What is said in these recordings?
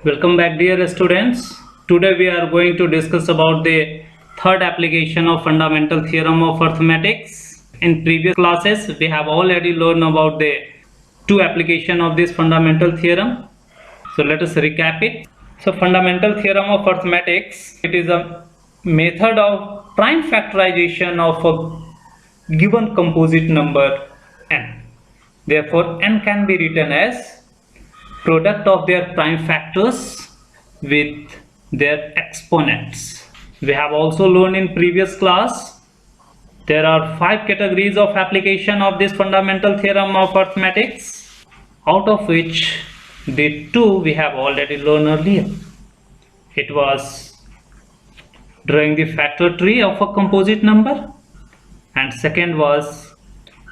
Welcome back, dear students. Today we are going to discuss about the third application of fundamental theorem of arithmetics. In previous classes we have already learned about the two application of this fundamental theorem. So let us recap it. So fundamental theorem of arithmetics, it is a method of prime factorization of a given composite number n. Therefore n can be written as product of their prime factors with their exponents. We have also learned in previous class there are 5 categories of application of this fundamental theorem of arithmetics, out of which the 2 we have already learned earlier. It was drawing the factor tree of a composite number, and second was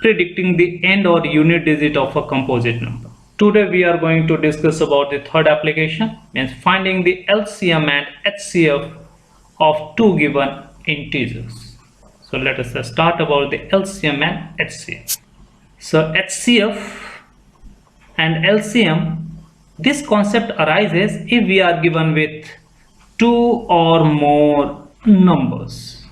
predicting the end or unit digit of a composite number. Today we are going to discuss about the third application, means finding the LCM and HCF of two given integers. So let us start about the LCM and HCF. So HCF and LCM, this concept arises if we are given with two or more numbers.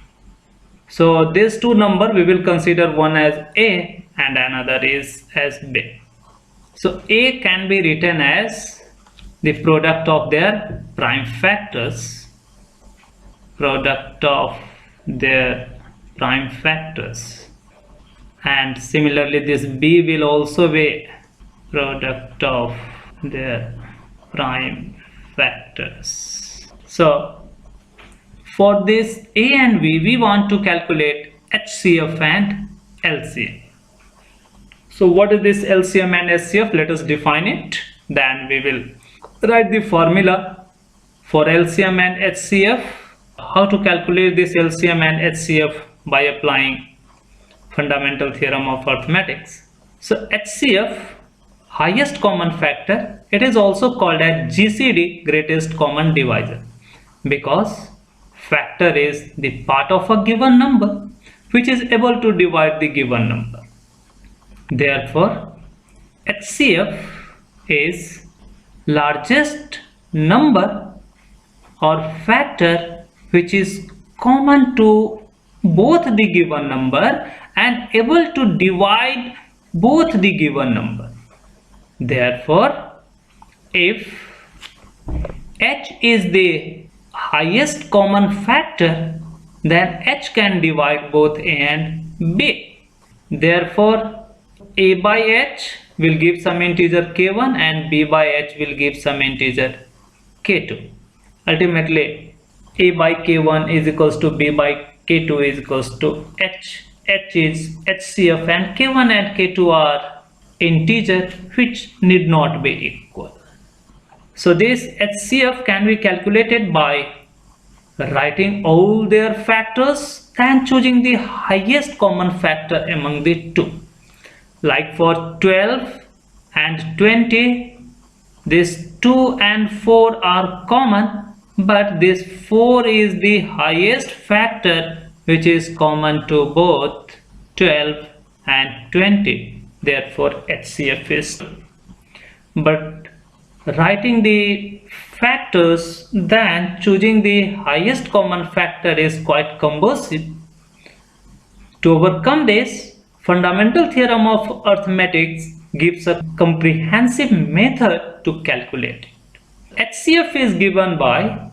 So these two numbers we will consider one as A and another is as B. So A can be written as the product of their prime factors, and similarly this B will also be product of their prime factors. So for this A and B we want to calculate HCF and LCM. So what is this LCM and HCF? Let us define it. Then we will write the formula for LCM and HCF. How to calculate this LCM and HCF by applying fundamental theorem of arithmetics. So HCF, highest common factor, it is also called as GCD, greatest common divisor, because factor is the part of a given number which is able to divide the given number. Therefore, HCF is largest number or factor which is common to both the given number and able to divide both the given number. Therefore, if H is the highest common factor, then H can divide both A and B. Therefore, A by H will give some integer k1 and B by H will give some integer k2. Ultimately, A by k1 is equals to B by k2 is equals to H. H is HCF and k1 and k2 are integer which need not be equal. So this HCF can be calculated by writing all their factors and choosing the highest common factor among the two. Like for 12 and 20, this 2 and 4 are common, but this 4 is the highest factor which is common to both 12 and 20. Therefore HCF is. But writing the factors then choosing the highest common factor is quite cumbersome. To overcome this, fundamental theorem of arithmetics gives a comprehensive method to calculate it. HCF is given by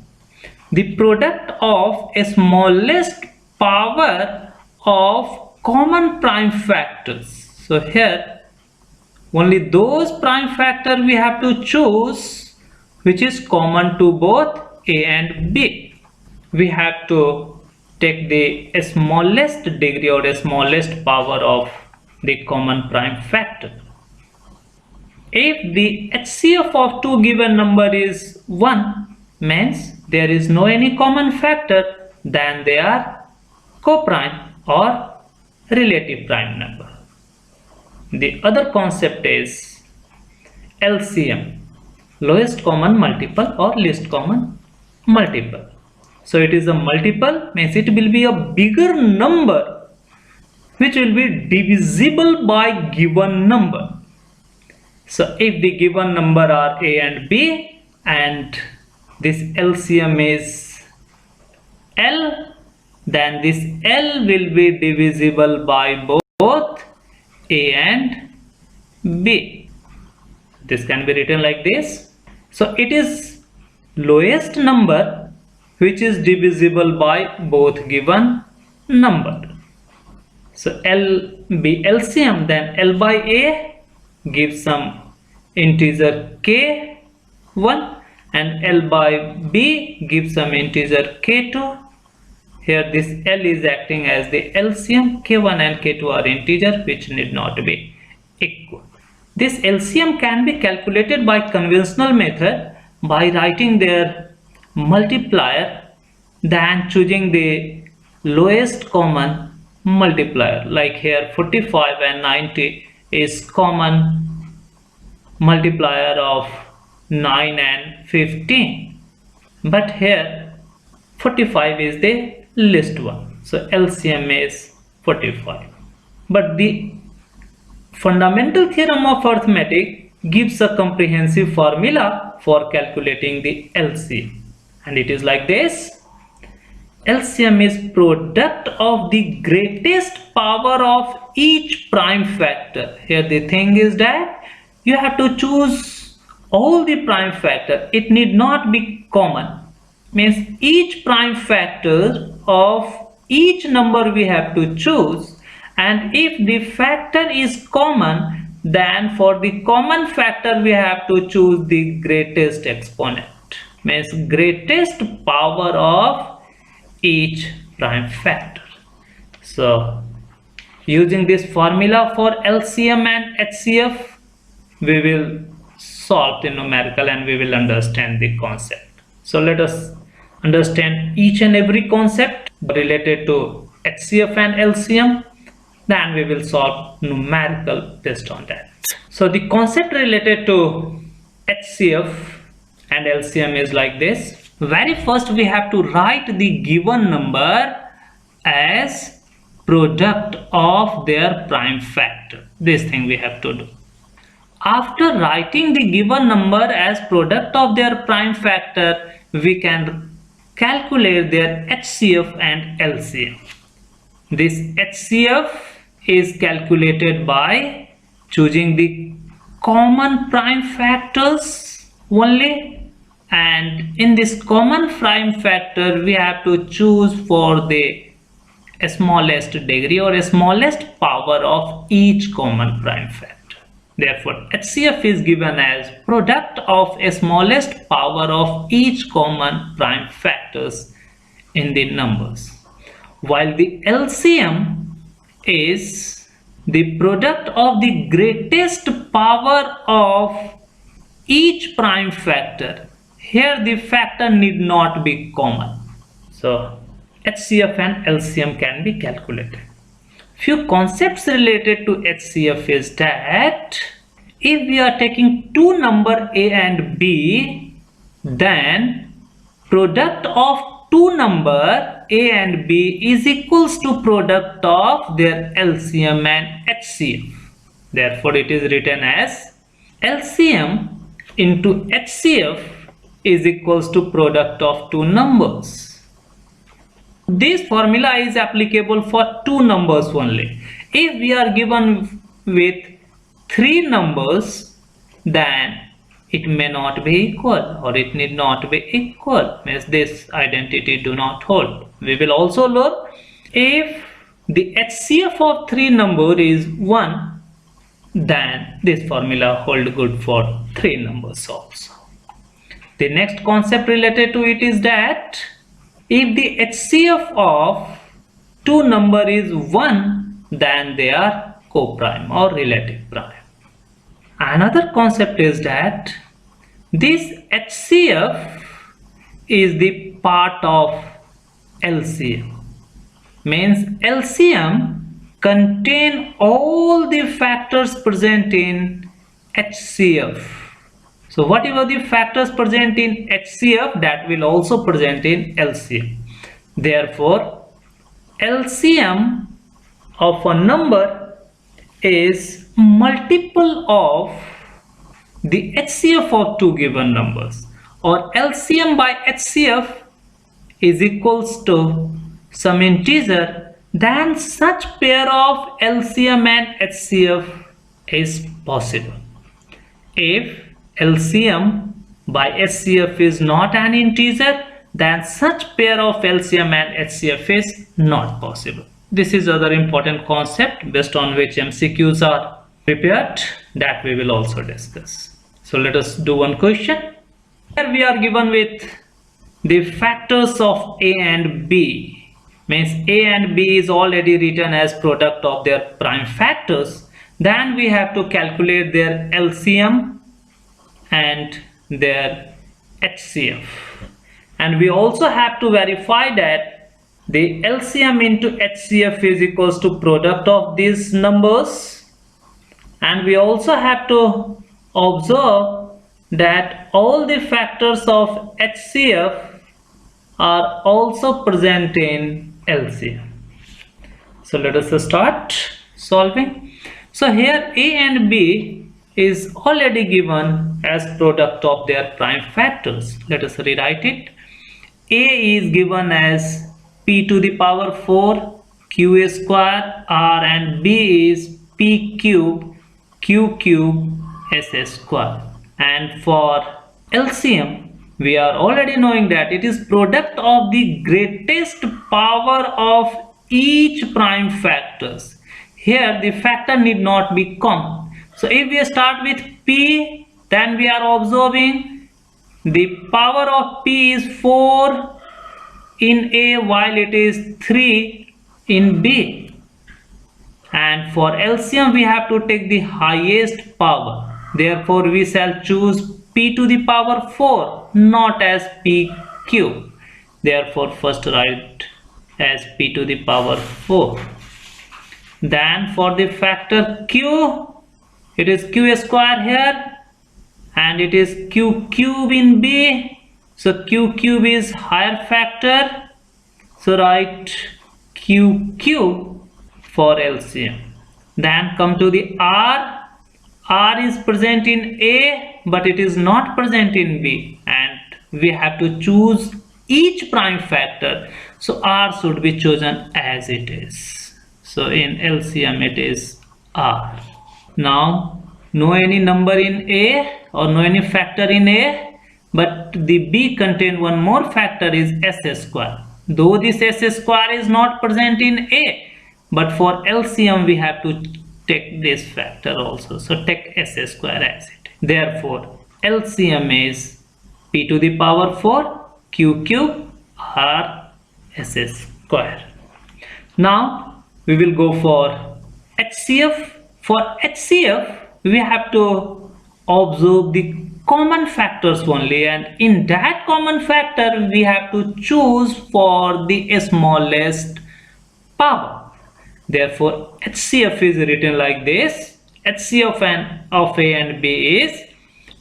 the product of a smallest power of common prime factors. So here only those prime factors we have to choose which is common to both A and B. We have to take the smallest degree or the smallest power of the common prime factor. If the HCF of two given number is 1, means there is no any common factor, then they are co-prime or relative prime number. The other concept is LCM, lowest common multiple or least common multiple. So it is a multiple, means it will be a bigger number which will be divisible by given number. So if the given number are A and B, and this LCM is L, then this L will be divisible by both A and B. This can be written like this. So it is lowest number which is divisible by both given number. So L be LCM, then L by A gives some integer K1 and L by B gives some integer K2. Here this L is acting as the LCM. K1 and K2 are integer which need not be equal. This LCM can be calculated by conventional method by writing their multiplier, then choosing the lowest common multiplier. Like here 45 and 90 is common multiplier of 9 and 15, but here 45 is the least one, so LCM is 45. But the fundamental theorem of arithmetic gives a comprehensive formula for calculating the LCM, and it is like this. LCM is product of the greatest power of each prime factor. Here the thing is that you have to choose all the prime factor. It need not be common. Means each prime factor of each number we have to choose, and if the factor is common, then for the common factor we have to choose the greatest exponent. Means greatest power of each prime factor. So using this formula for LCM and HCF, we will solve the numerical and we will understand the concept. So let us understand each and every concept related to HCF and LCM, then we will solve numerical based on that. So the concept related to HCF and LCM is like this. Very first we have to write the given number as product of their prime factor. This thing we have to do. After writing the given number as product of their prime factor, we can calculate their HCF and LCM. This HCF is calculated by choosing the common prime factors only, and in this common prime factor we have to choose for the smallest degree or smallest power of each common prime factor. Therefore HCF is given as product of smallest power of each common prime factors in the numbers, while the LCM is the product of the greatest power of each prime factor. Here the factor need not be common. So HCF and LCM can be calculated. Few concepts related to HCF is that if we are taking two number A and B, then product of two number A and B is equals to product of their LCM and HCF. Therefore it is written as LCM into HCF is equals to product of two numbers. This formula is applicable for two numbers only. If we are given with three numbers, then it may not be equal or it need not be equal. Means this identity do not hold. We will also learn if the HCF of three number is 1, then this formula hold good for three numbers also. The next concept related to it is that if the HCF of two number is 1, then they are co-prime or relative prime. Another concept is that this HCF is the part of LCM. Means LCM contain all the factors present in HCF. So whatever the factors present in HCF, that will also present in LCM. Therefore LCM of a number is multiple of the HCF of two given numbers, or LCM by HCF is equals to some integer, then such pair of LCM and HCF is possible. If LCM by HCF is not an integer, then such pair of LCM and HCF is not possible. This is other important concept based on which MCQs are prepared, that we will also discuss. So let us do one question. Here we are given with the factors of A and B. Means A and B is already written as product of their prime factors. Then we have to calculate their LCM and their HCF. And we also have to verify that the LCM into HCF is equals to product of these numbers. And we also have to observe that all the factors of HCF are also present in LCM. So let us start solving. So here A and B is already given as product of their prime factors. Let us rewrite it. A is given as P to the power 4 Q square R, and B is P cube Q cube S square. And for LCM, we are already knowing that it is product of the greatest power of each prime factors. Here the factor need not be common. So if we start with P, then we are observing the power of P is 4 in A while it is 3 in B. And for LCM we have to take the highest power. Therefore we shall choose P to the power 4, not as P cube. Therefore first write as P to the power 4. Then for the factor Q, it is Q square here, and it is Q cube in B. So Q cube is higher factor. So write Q cube for LCM. Then come to the R. R is present in A, but it is not present in B, and we have to choose each prime factor. So R should be chosen as it is. So in LCM it is R. Now no any number in A or no any factor in A, but the B contain one more factor is S square. Though this S square is not present in A, but for LCM we have to take this factor also. So take S square as it. Therefore LCM is P to the power 4 Q cube R S square. Now we will go for HCF. For HCF we have to observe the common factors only, and in that common factor we have to choose for the smallest power. Therefore HCF is written like this. HCF of A and B is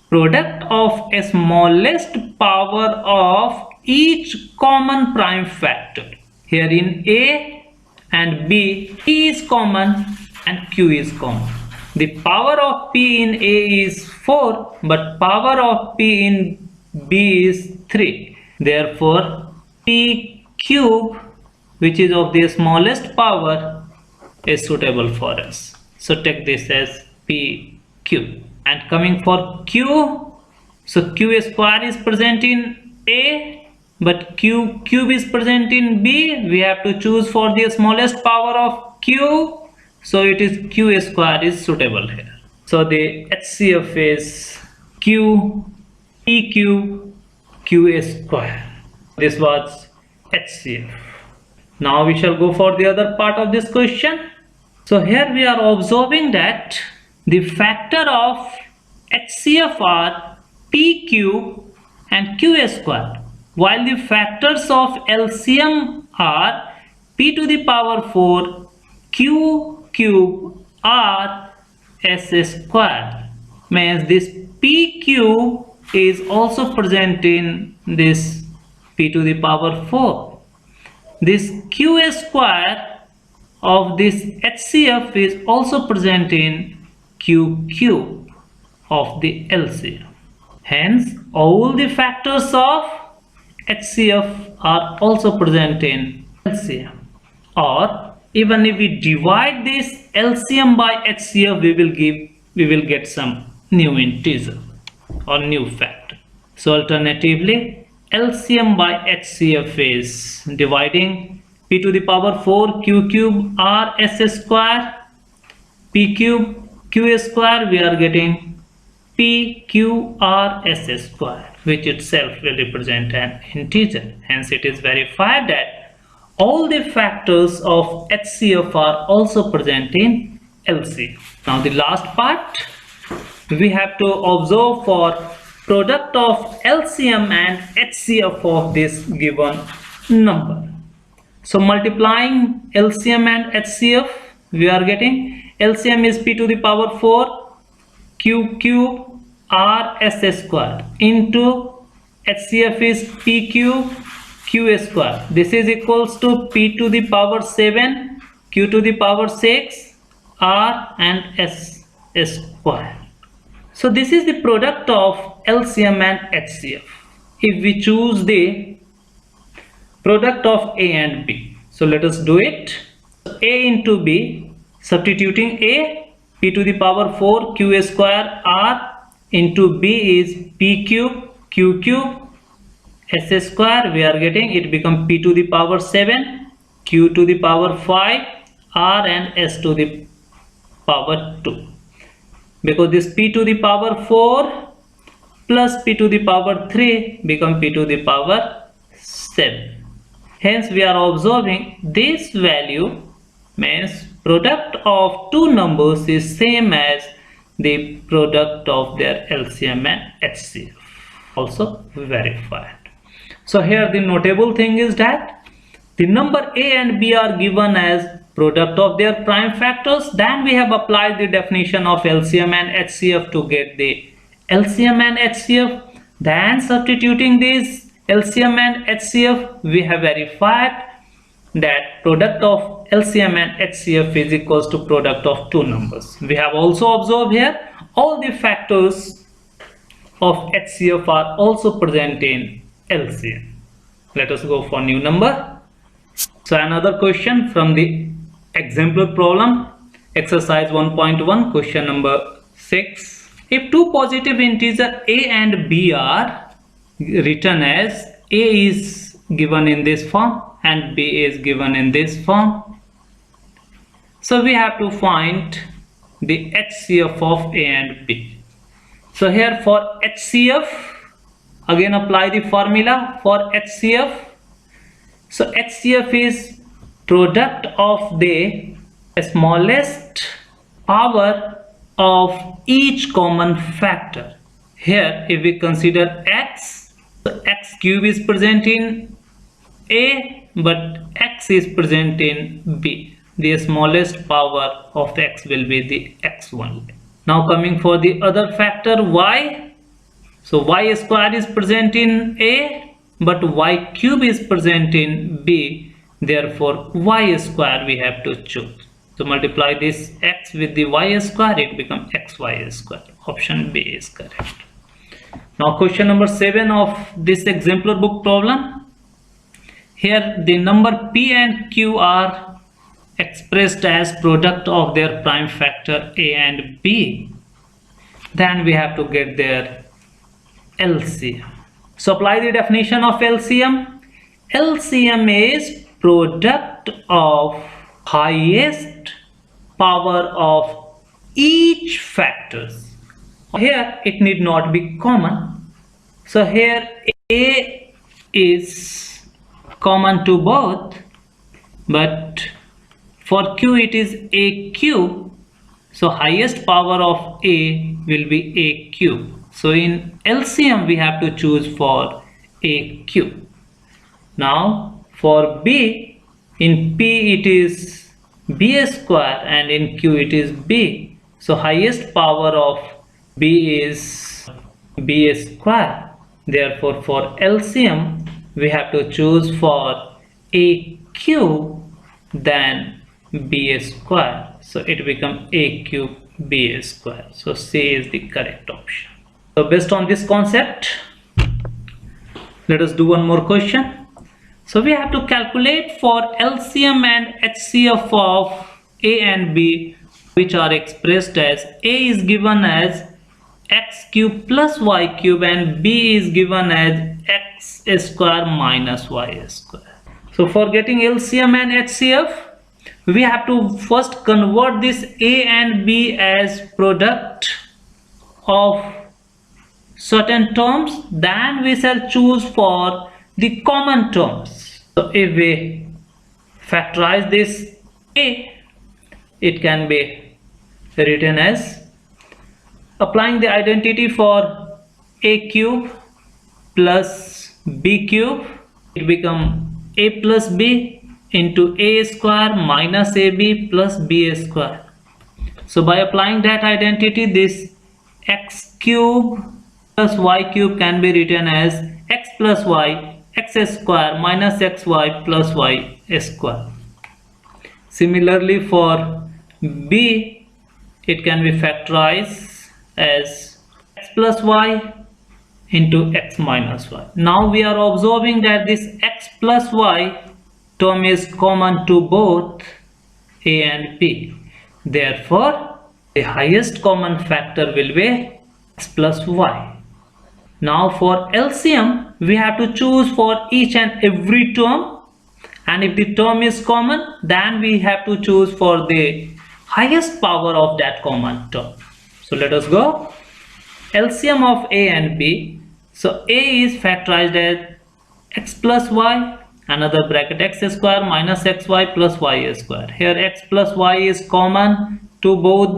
product of a smallest power of each common prime factor. Here in A and B, P is common and Q is common. The power of P in A is 4, but power of P in B is 3. Therefore P cube, which is of the smallest power, is suitable for us. So take this as P cube. And coming for Q, so Q square is present in A, but Q cube is present in B. We have to choose for the smallest power of Q. So it is Q square is suitable here. So the HCF is Q, P cube, Q square. This was HCF. Now we shall go for the other part of this question. So here we are observing that the factor of HCF are P cube and Q square, while the factors of LCM are P to the power 4 Q cube R S square. Means this P cube is also present in this P to the power 4. This Q square of this HCF is also present in Q cube of the LCM. Hence, all the factors of HCF are also present in LCM. Or even if we divide this LCM by HCF, we will get some new integer or new factor. So alternatively, LCM by HCF is dividing p to the power 4 q cube r s square p cube q square, we are getting p q r s square, which itself will represent an integer. Hence it is verified that all the factors of HCF are also present in LCM. Now the last part, we have to observe for product of LCM and HCF of this given number. So multiplying LCM and HCF, we are getting LCM is p to the power 4 q cube r s square into HCF is p cube q square. This is equals to p to the power 7 q to the power 6 r and s square. So this is the product of LCM and HCF. If we choose the product of A and B, so let us do it. A into B, substituting A, p to the power 4 q square r into B is p cube q cube s square, we are getting it become p to the power 7 q to the power 5 r and s to the power 2, because this p to the power 4 plus p to the power 3 become p to the power 7. Hence we are observing this value means product of two numbers is same as the product of their LCM and HCF, also verified. So here the notable thing is that the number A and B are given as product of their prime factors. Then we have applied the definition of LCM and HCF to get the LCM and HCF. Then substituting this LCM and HCF, we have verified that product of LCM and HCF is equals to product of two numbers. We have also observed here all the factors of HCF are also present in LCM. Let us go for new number. So another question from the exemplar problem, exercise 1.1, question number 6. If two positive integers A and B are written as A is given in this form and B is given in this form, so we have to find the HCF of A and B. So here for HCF, again apply the formula for HCF. So HCF is product of the smallest power of each common factor. Here if we consider x, so x cube is present in A but x is present in B. The smallest power of x will be the x only. Now coming for the other factor y. So y square is present in A but y cube is present in B. Therefore y square we have to choose. So multiply this x with the y square, it becomes xy square. Option B is correct. Now question number 7 of this exemplar book problem. Here the number P and Q are expressed as product of their prime factor A and B. Then we have to get their LCM. So apply the definition of LCM. LCM is product of highest power of each factors. Here it need not be common. So here A is common to both, but for Q it is A cube. So highest power of A will be A cube. So in LCM we have to choose for A cube. Now for B, in P it is B square and in Q it is B. So highest power of B is B square. Therefore for LCM we have to choose for A cube then B square. So it becomes A cube B square. So C is the correct option. So based on this concept, let us do one more question. So we have to calculate for LCM and HCF of A and B, which are expressed as A is given as x cube plus y cube and B is given as x square minus y square. So for getting LCM and HCF, we have to first convert this A and B as product of certain terms, then we shall choose for the common terms. So if we factorize this A, it can be written as, applying the identity for A cube plus B cube, it become A plus B into A square minus AB plus B square. So by applying that identity, this x cube plus y cube can be written as x plus y x square minus xy plus y square. Similarly for B, it can be factorized as x plus y into x minus y. Now we are observing that this x plus y term is common to both A and B. Therefore, the highest common factor will be x plus y. Now for LCM, we have to choose for each and every term, and if the term is common, then we have to choose for the highest power of that common term. So let us go. LCM of A and B. So A is factorized as x plus y, another bracket x square minus xy plus y square. Here x plus y is common to both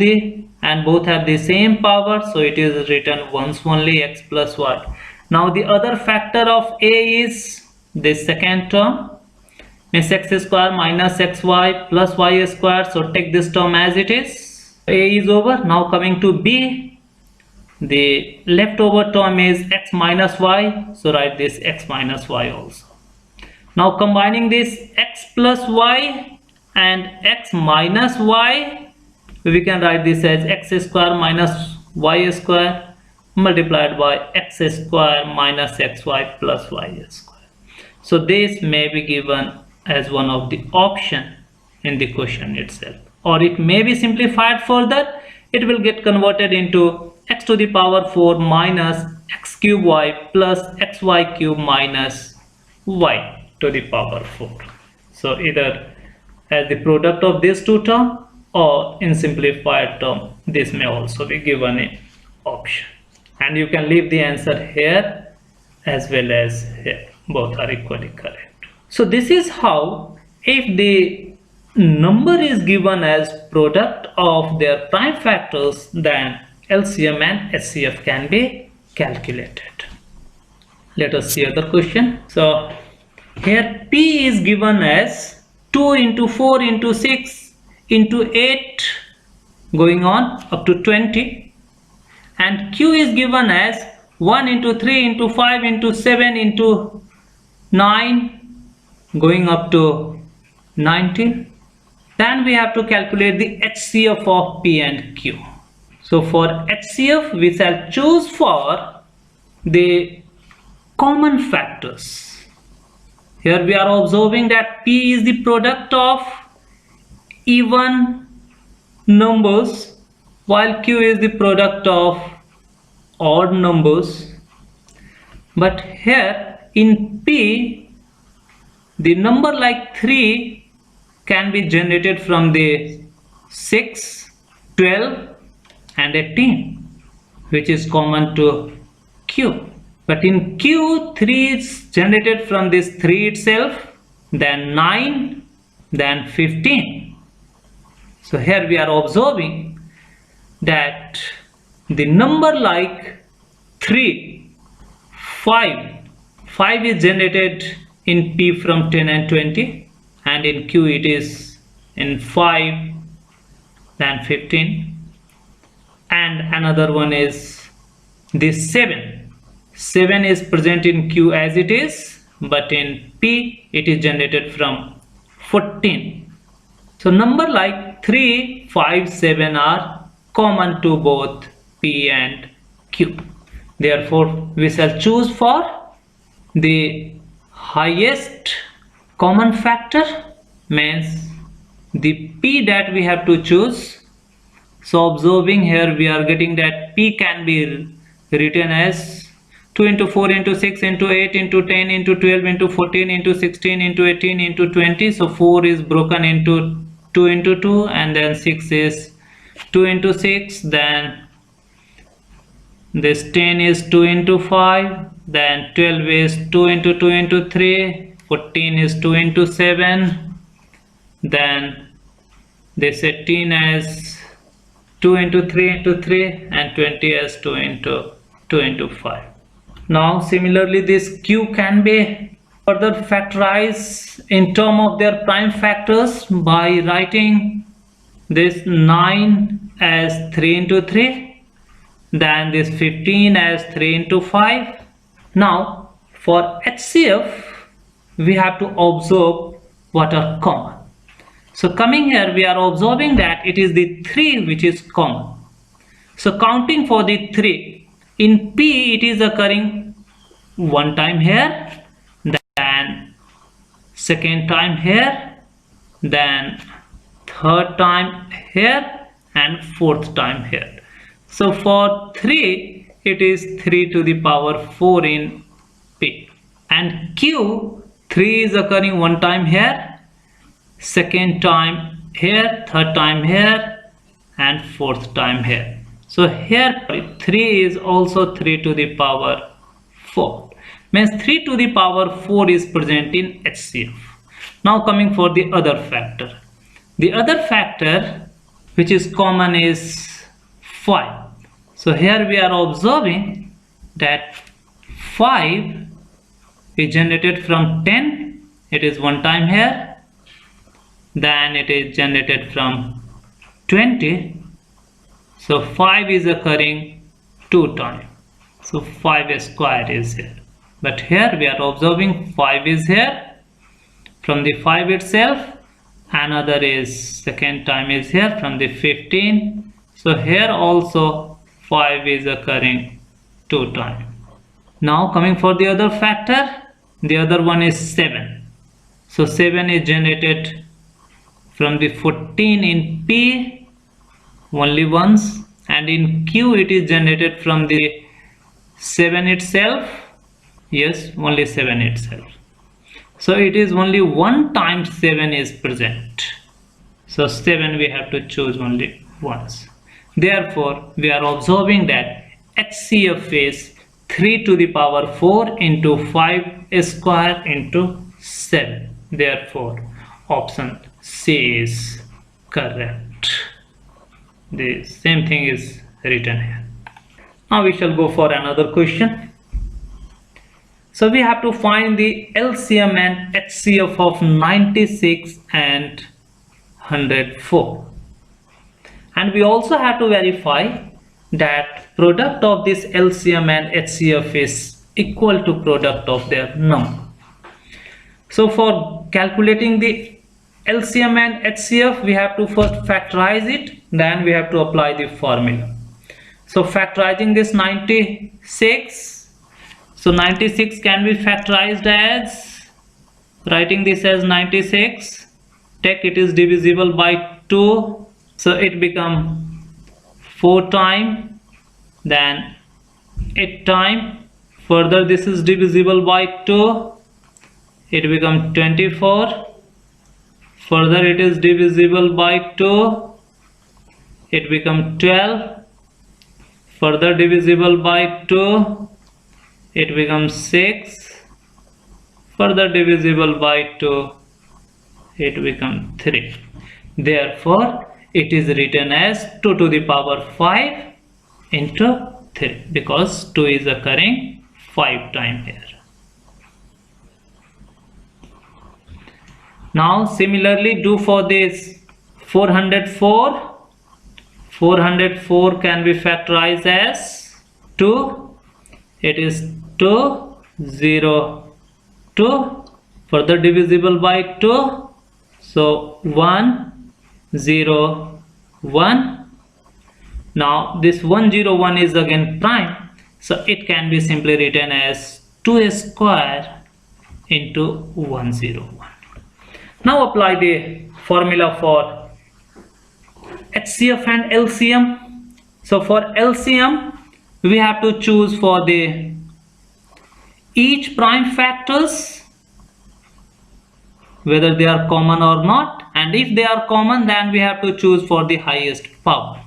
and both have the same power, so it is written once only, x plus y. Now the other factor of A is this second term, means x square minus xy plus y square. So take this term as it is. A is over. Now coming to B, the leftover term is x minus y, so write this x minus y also. Now combining this x plus y and x minus y, we can write this as x square minus y square multiplied by x square minus xy plus y square. So this may be given as one of the option in the question itself, or it may be simplified further. It will get converted into x to the power 4 minus x cube y plus xy cube minus y to the power 4. So either as the product of these two terms, or in simplified term, this may also be given in option, and you can leave the answer here as well as here. Both are equally correct. So this is how, if the number is given as product of their prime factors, then LCM and HCF can be calculated. Let us see other question. So here P is given as 2 into 4 into 6 into 8 going on up to 20, and Q is given as 1 into 3 into 5 into 7 into 9 going up to 19. Then we have to calculate the HCF of P and Q. So for HCF, we shall choose for the common factors. Here we are observing that P is the product of even numbers, while Q is the product of odd numbers. But here in P, the number like 3 can be generated from the 6, 12 and 18, which is common to Q. But in Q, 3 is generated from this 3 itself, then 9, then 15. So here we are observing that the number like 3, 5 is generated in P from 10 and 20, and in Q it is in 5, then 15. And another one is this 7 is present in Q as it is, but in P it is generated from 14. So number like 3, 5, 7 are common to both P and Q. Therefore, we shall choose for the highest common factor, means the p that we have to choose. So observing here, we are getting that p can be written as 2 into 4 into 6 into 8 into 10 into 12 into 14 into 16 into 18 into 20. So 4 is broken into 2 into 2, and then 6 is 2 into 6, then this 10 is 2 into 5, then 12 is 2 into 2 into 3, 14 is 2 into 7, then this 18 as 2 into 3 into 3, and 20 as 2 into 2 into 5. Now similarly, this q can be further factorized in terms of their prime factors by writing this 9 as 3 into 3, then this 15 as 3 into 5. Now for HCF, we have to observe what are common. So coming here, we are observing that it is the 3 which is common. So counting for the 3, in P it is occurring one time here, then second time here, then third time here, and fourth time here. So for 3, it is 3 to the power 4 in P. And Q, 3 is occurring one time here, second time here, third time here, and fourth time here. So here 3 is also 3 to the power 4. Means 3 to the power 4 is present in HCF. Now coming for the other factor. The other factor which is common is 5. So here we are observing that 5 is generated from 10. It is one time here. Then it is generated from 20. So 5 is occurring 2 times. So 5 square is here. But here we are observing 5 is here from the 5 itself. Another is second time is here from the 15. So here also 5 is occurring 2 times. Now coming for the other factor, the other one is 7. So 7 is generated from the 14 in P only once, and in Q it is generated from the 7 itself. Yes, only 7 itself. So it is only one time 7 is present. So 7 we have to choose only once. Therefore, we are observing that HCF is 3 to the power 4 into 5 square into 7. Therefore, option C is correct. The same thing is written here. Now we shall go for another question. So we have to find the LCM and HCF of 96 and 104. And we also have to verify that product of this LCM and HCF is equal to product of their number. So for calculating the LCM and HCF, we have to first factorize it, then we have to apply the formula. So factorizing this 96, so 96 can be factorized as, writing this as 96, take it is divisible by 2, so it become 4 times, then 8 times, further this is divisible by 2, it become 24, further it is divisible by 2, it become 12, further divisible by 2, it becomes 6, further divisible by 2, it becomes 3. Therefore, it is written as 2 to the power 5 into 3, because 2 is occurring 5 times here. Now similarly do for this 404. 404 can be factorized as 2. It is 2, 0, 2, further divisible by 2, so 1, 0, 1. Now this 1, 0, 1 is again prime, So it can be simply written as 2a square into 101. Now apply the formula for HCF and LCM. So for LCM, we have to choose for the each prime factors, whether they are common or not, and if they are common, then we have to choose for the highest power.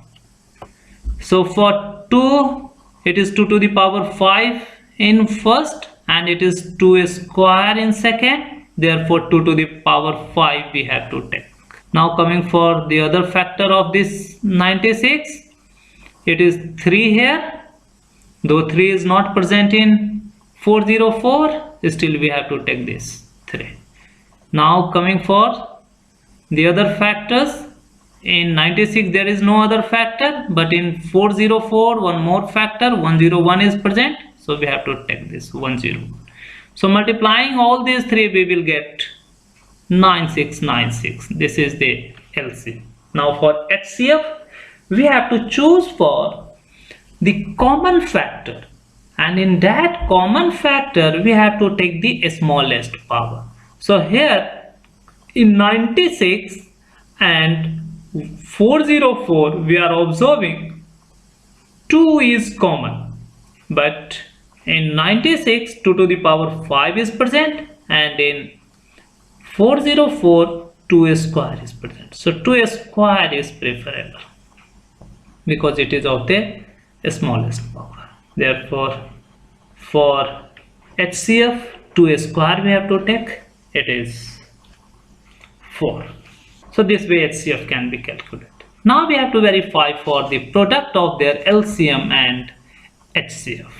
So for 2, it is 2 to the power 5 in first, and it is 2a square in second. Therefore 2 to the power 5 we have to take. Now coming for the other factor of this 96, it is 3 here. Though 3 is not present in 404, still we have to take this 3. Now coming for the other factors, in 96 there is no other factor, but in 404 one more factor 101 is present, so we have to take this 101. So multiplying all these three we will get 9696. This is the LCM. Now for HCF we have to choose for the common factor, and in that common factor we have to take the smallest power. So here in 96 and 404 we are observing 2 is common, but in 96 2 to the power 5 is present, and in 404 2a square is present. So 2a square is preferable because it is of the smallest power. Therefore for HCF 2a square we have to take, it is 4. So this way HCF can be calculated. Now we have to verify for the product of their LCM and HCF.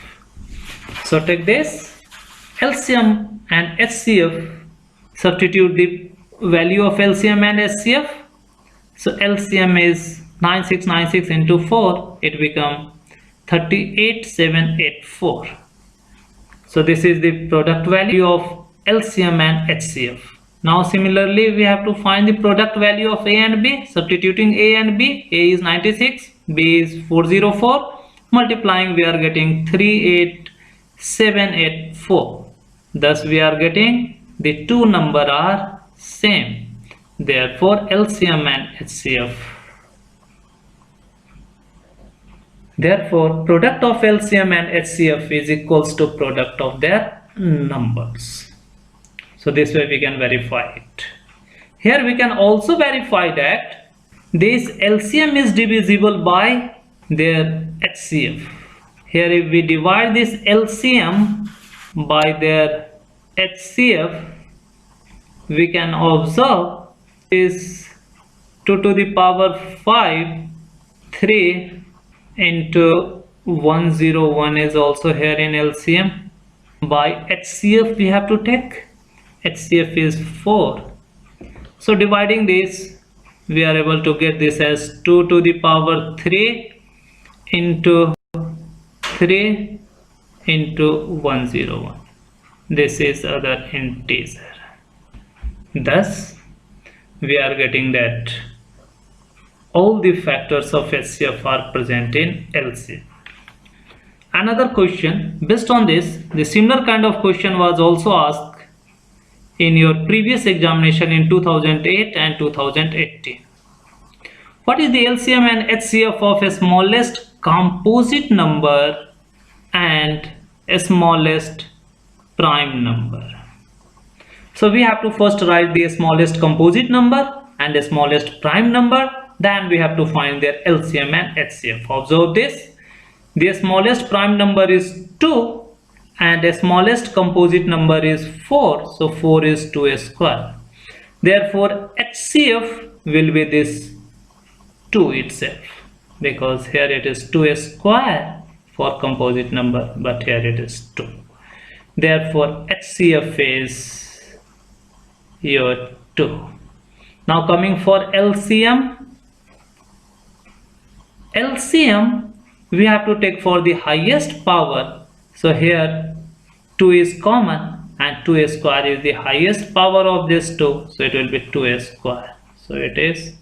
So take this LCM and HCF, substitute the value of LCM and HCF. So LCM is 9696 into 4, it becomes 38784. So this is the product value of LCM and HCF. Now similarly we have to find the product value of A and B, substituting A and B. A is 96, B is 404, multiplying we are getting 38784. Thus we are getting the two number are same. Therefore LCM and HCF. Therefore product of LCM and HCF is equals to product of their numbers. So this way we can verify it. Here we can also verify that this LCM is divisible by their HCF. Here if we divide this LCM by their HCF, we can observe is 2 to the power 5, 3 into 101 is also here in LCM. By HCF we have to take, HCF is 4. So dividing this we are able to get this as 2 to the power 3 into 3 into 101. This is other integer. Thus we are getting that all the factors of HCF are present in LCM. Another question based on this, the similar kind of question was also asked in your previous examination in 2008 and 2018. What is the LCM and HCF of a smallest composite number and a smallest prime number? So we have to first write the smallest composite number and the smallest prime number, then we have to find their LCM and HCF. Observe this, the smallest prime number is 2 and the smallest composite number is 4, so 4 is 2a square. Therefore HCF will be this 2 itself, because here it is 2a square for composite number, but here it is 2. Therefore HCF is your 2. Now coming for LCM. LCM we have to take for the highest power. So here 2 is common and 2a square is the highest power of this 2, so it will be 2a square, so it is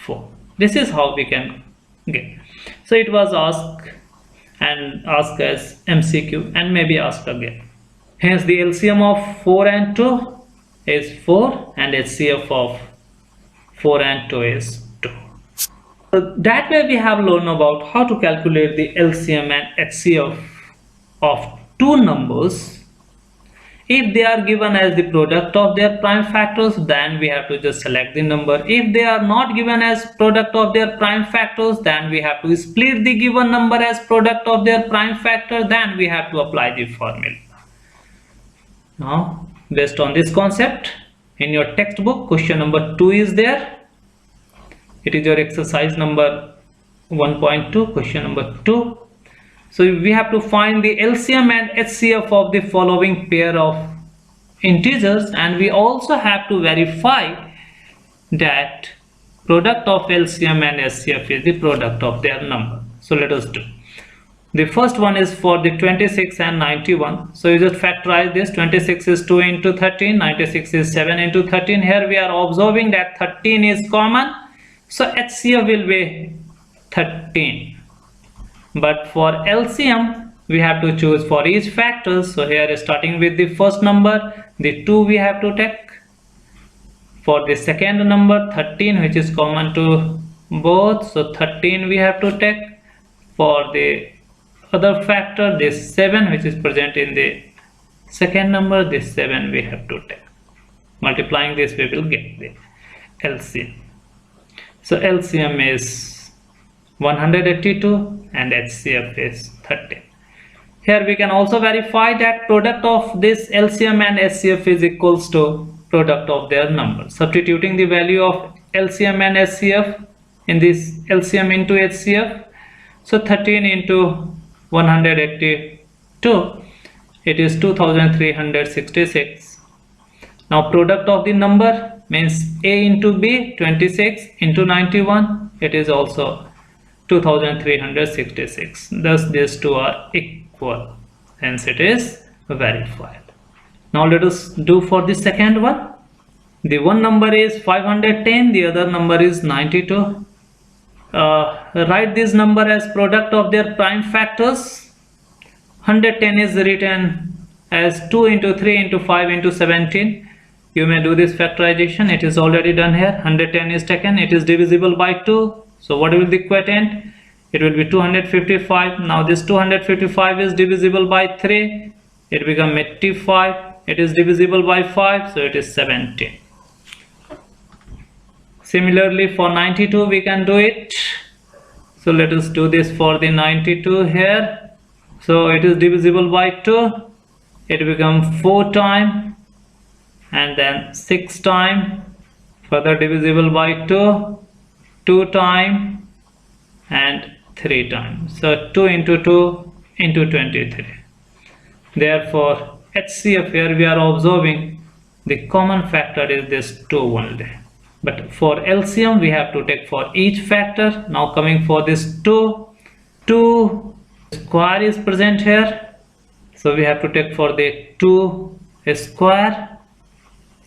4. This is how we can get. So it was asked and ask as MCQ and maybe ask again. Hence the LCM of 4 and 2 is 4 and HCF of 4 and 2 is 2. So that way we have learned about how to calculate the LCM and HCF of two numbers. If they are given as the product of their prime factors, then we have to just select the number. If they are not given as product of their prime factors, then we have to split the given number as product of their prime factor, then we have to apply the formula. Now, based on this concept, in your textbook, question number 2 is there. It is your exercise number 1.2, question number 2. So we have to find the LCM and HCF of the following pair of integers, and we also have to verify that product of LCM and HCF is the product of their number. So let us do. The first one is for the 26 and 91. So you just factorize this. 26 is 2 into 13, 96 is 7 into 13. Here we are observing that 13 is common, so HCF will be 13. But for LCM we have to choose for each factor. So here starting with the first number, the 2 we have to take. For the second number 13, which is common to both, so 13 we have to take. For the other factor, this 7 which is present in the second number, this 7 we have to take. Multiplying this we will get the LCM. So LCM is 182 and HCF is 13. Here we can also verify that product of this LCM and HCF is equals to product of their number. Substituting the value of LCM and HCF in this LCM into HCF, so 13 into 182, it is 2366. Now product of the number means A into B, 26 into 91, it is also 2366. Thus these two are equal, hence it is verified. Now let us do for the second one. The one number is 510, the other number is 92. Write this number as product of their prime factors. 110 is written as 2 into 3 into 5 into 17. You may do this factorization, it is already done here. 110 is taken, it is divisible by 2. So what will the quotient? It will be 255. Now this 255 is divisible by 3. It becomes 85. It is divisible by 5. So it is 17. Similarly for 92 we can do it. So let us do this for the 92 here. So it is divisible by 2. It becomes 4 times and then 6 times. Further divisible by 2. 2 times and 3 times. So 2 into 2 into 23. Therefore HCF here we are observing the common factor is this 2 only. But for LCM we have to take for each factor. Now coming for this 2 square is present here. So we have to take for the 2 square.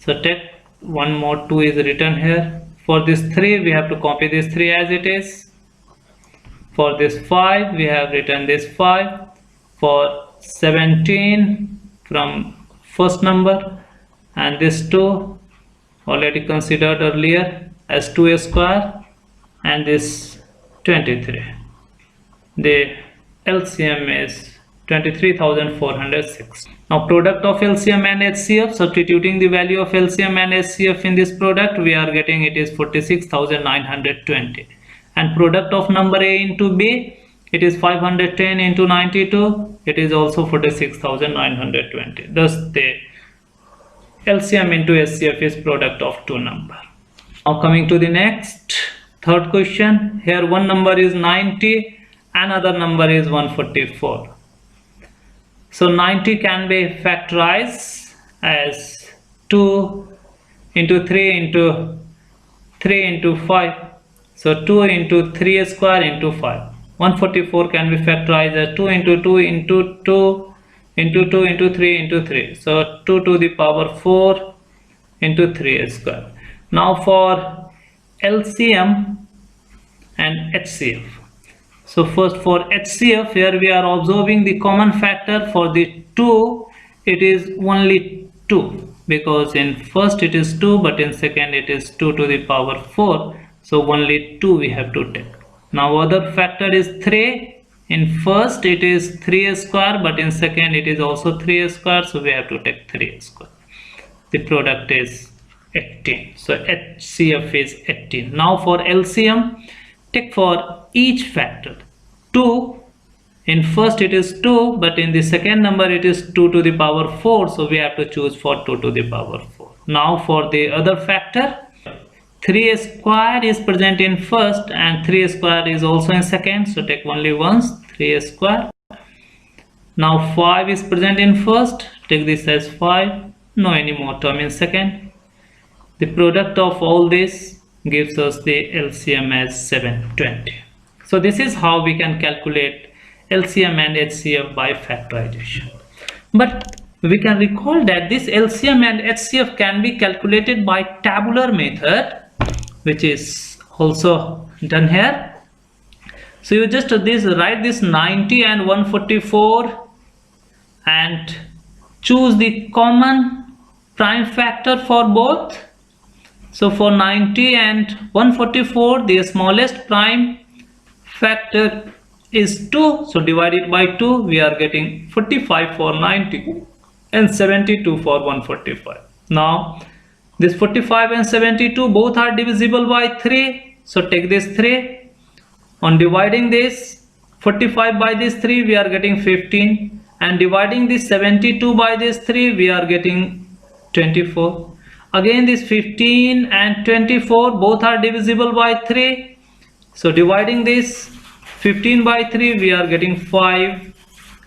So take one more 2 is written here. For this 3 we have to copy this 3 as it is. For this 5 we have written this 5. For 17 from first number, and this 2 already considered earlier as 2 square, and this 23. The LCM is 23,406. Now product of LCM and HCF, substituting the value of LCM and HCF in this product, we are getting it is 46,920. And product of number A into B, it is 510 into 92, it is also 46,920. Thus the LCM into HCF is product of two number. Now coming to the next, third question. Here one number is 90, another number is 144. So 90 can be factorized as 2 into 3 into 3 into 5. So 2 into 3 square into 5. 144 can be factorized as 2 into 2 into 2 into 2 into 3 into 3. So 2 to the power 4 into 3 square. Now for LCM and HCF. So first for HCF, here we are observing the common factor. For the 2 it is only 2, because in first it is 2 but in second it is 2 to the power 4, so only 2 we have to take. Now other factor is 3. In first it is 3 square, but in second it is also 3 square, so we have to take 3 square. The product is 18, so HCF is 18. Now for LCM, take for each factor. 2, in first it is 2, but in the second number it is 2 to the power 4, so we have to choose for 2 to the power 4. Now for the other factor, 3 square is present in first and 3 square is also in second, so take only once, 3 square. Now 5 is present in first, take this as 5, no any more term in second. The product of all this gives us the LCM as 720. So this is how we can calculate LCM and HCF by factorization. But we can recall that this LCM and HCF can be calculated by tabular method, which is also done here. So you just write this 90 and 144 and choose the common prime factor for both. So for 90 and 144, the smallest prime factor is 2, so divided by 2, we are getting 45 for 90 and 72 for 145. Now this 45 and 72 both are divisible by 3, so take this 3. On dividing this 45 by this 3, we are getting 15, and dividing this 72 by this 3, we are getting 24. Again this 15 and 24 both are divisible by 3, so dividing this 15 by 3, we are getting 5,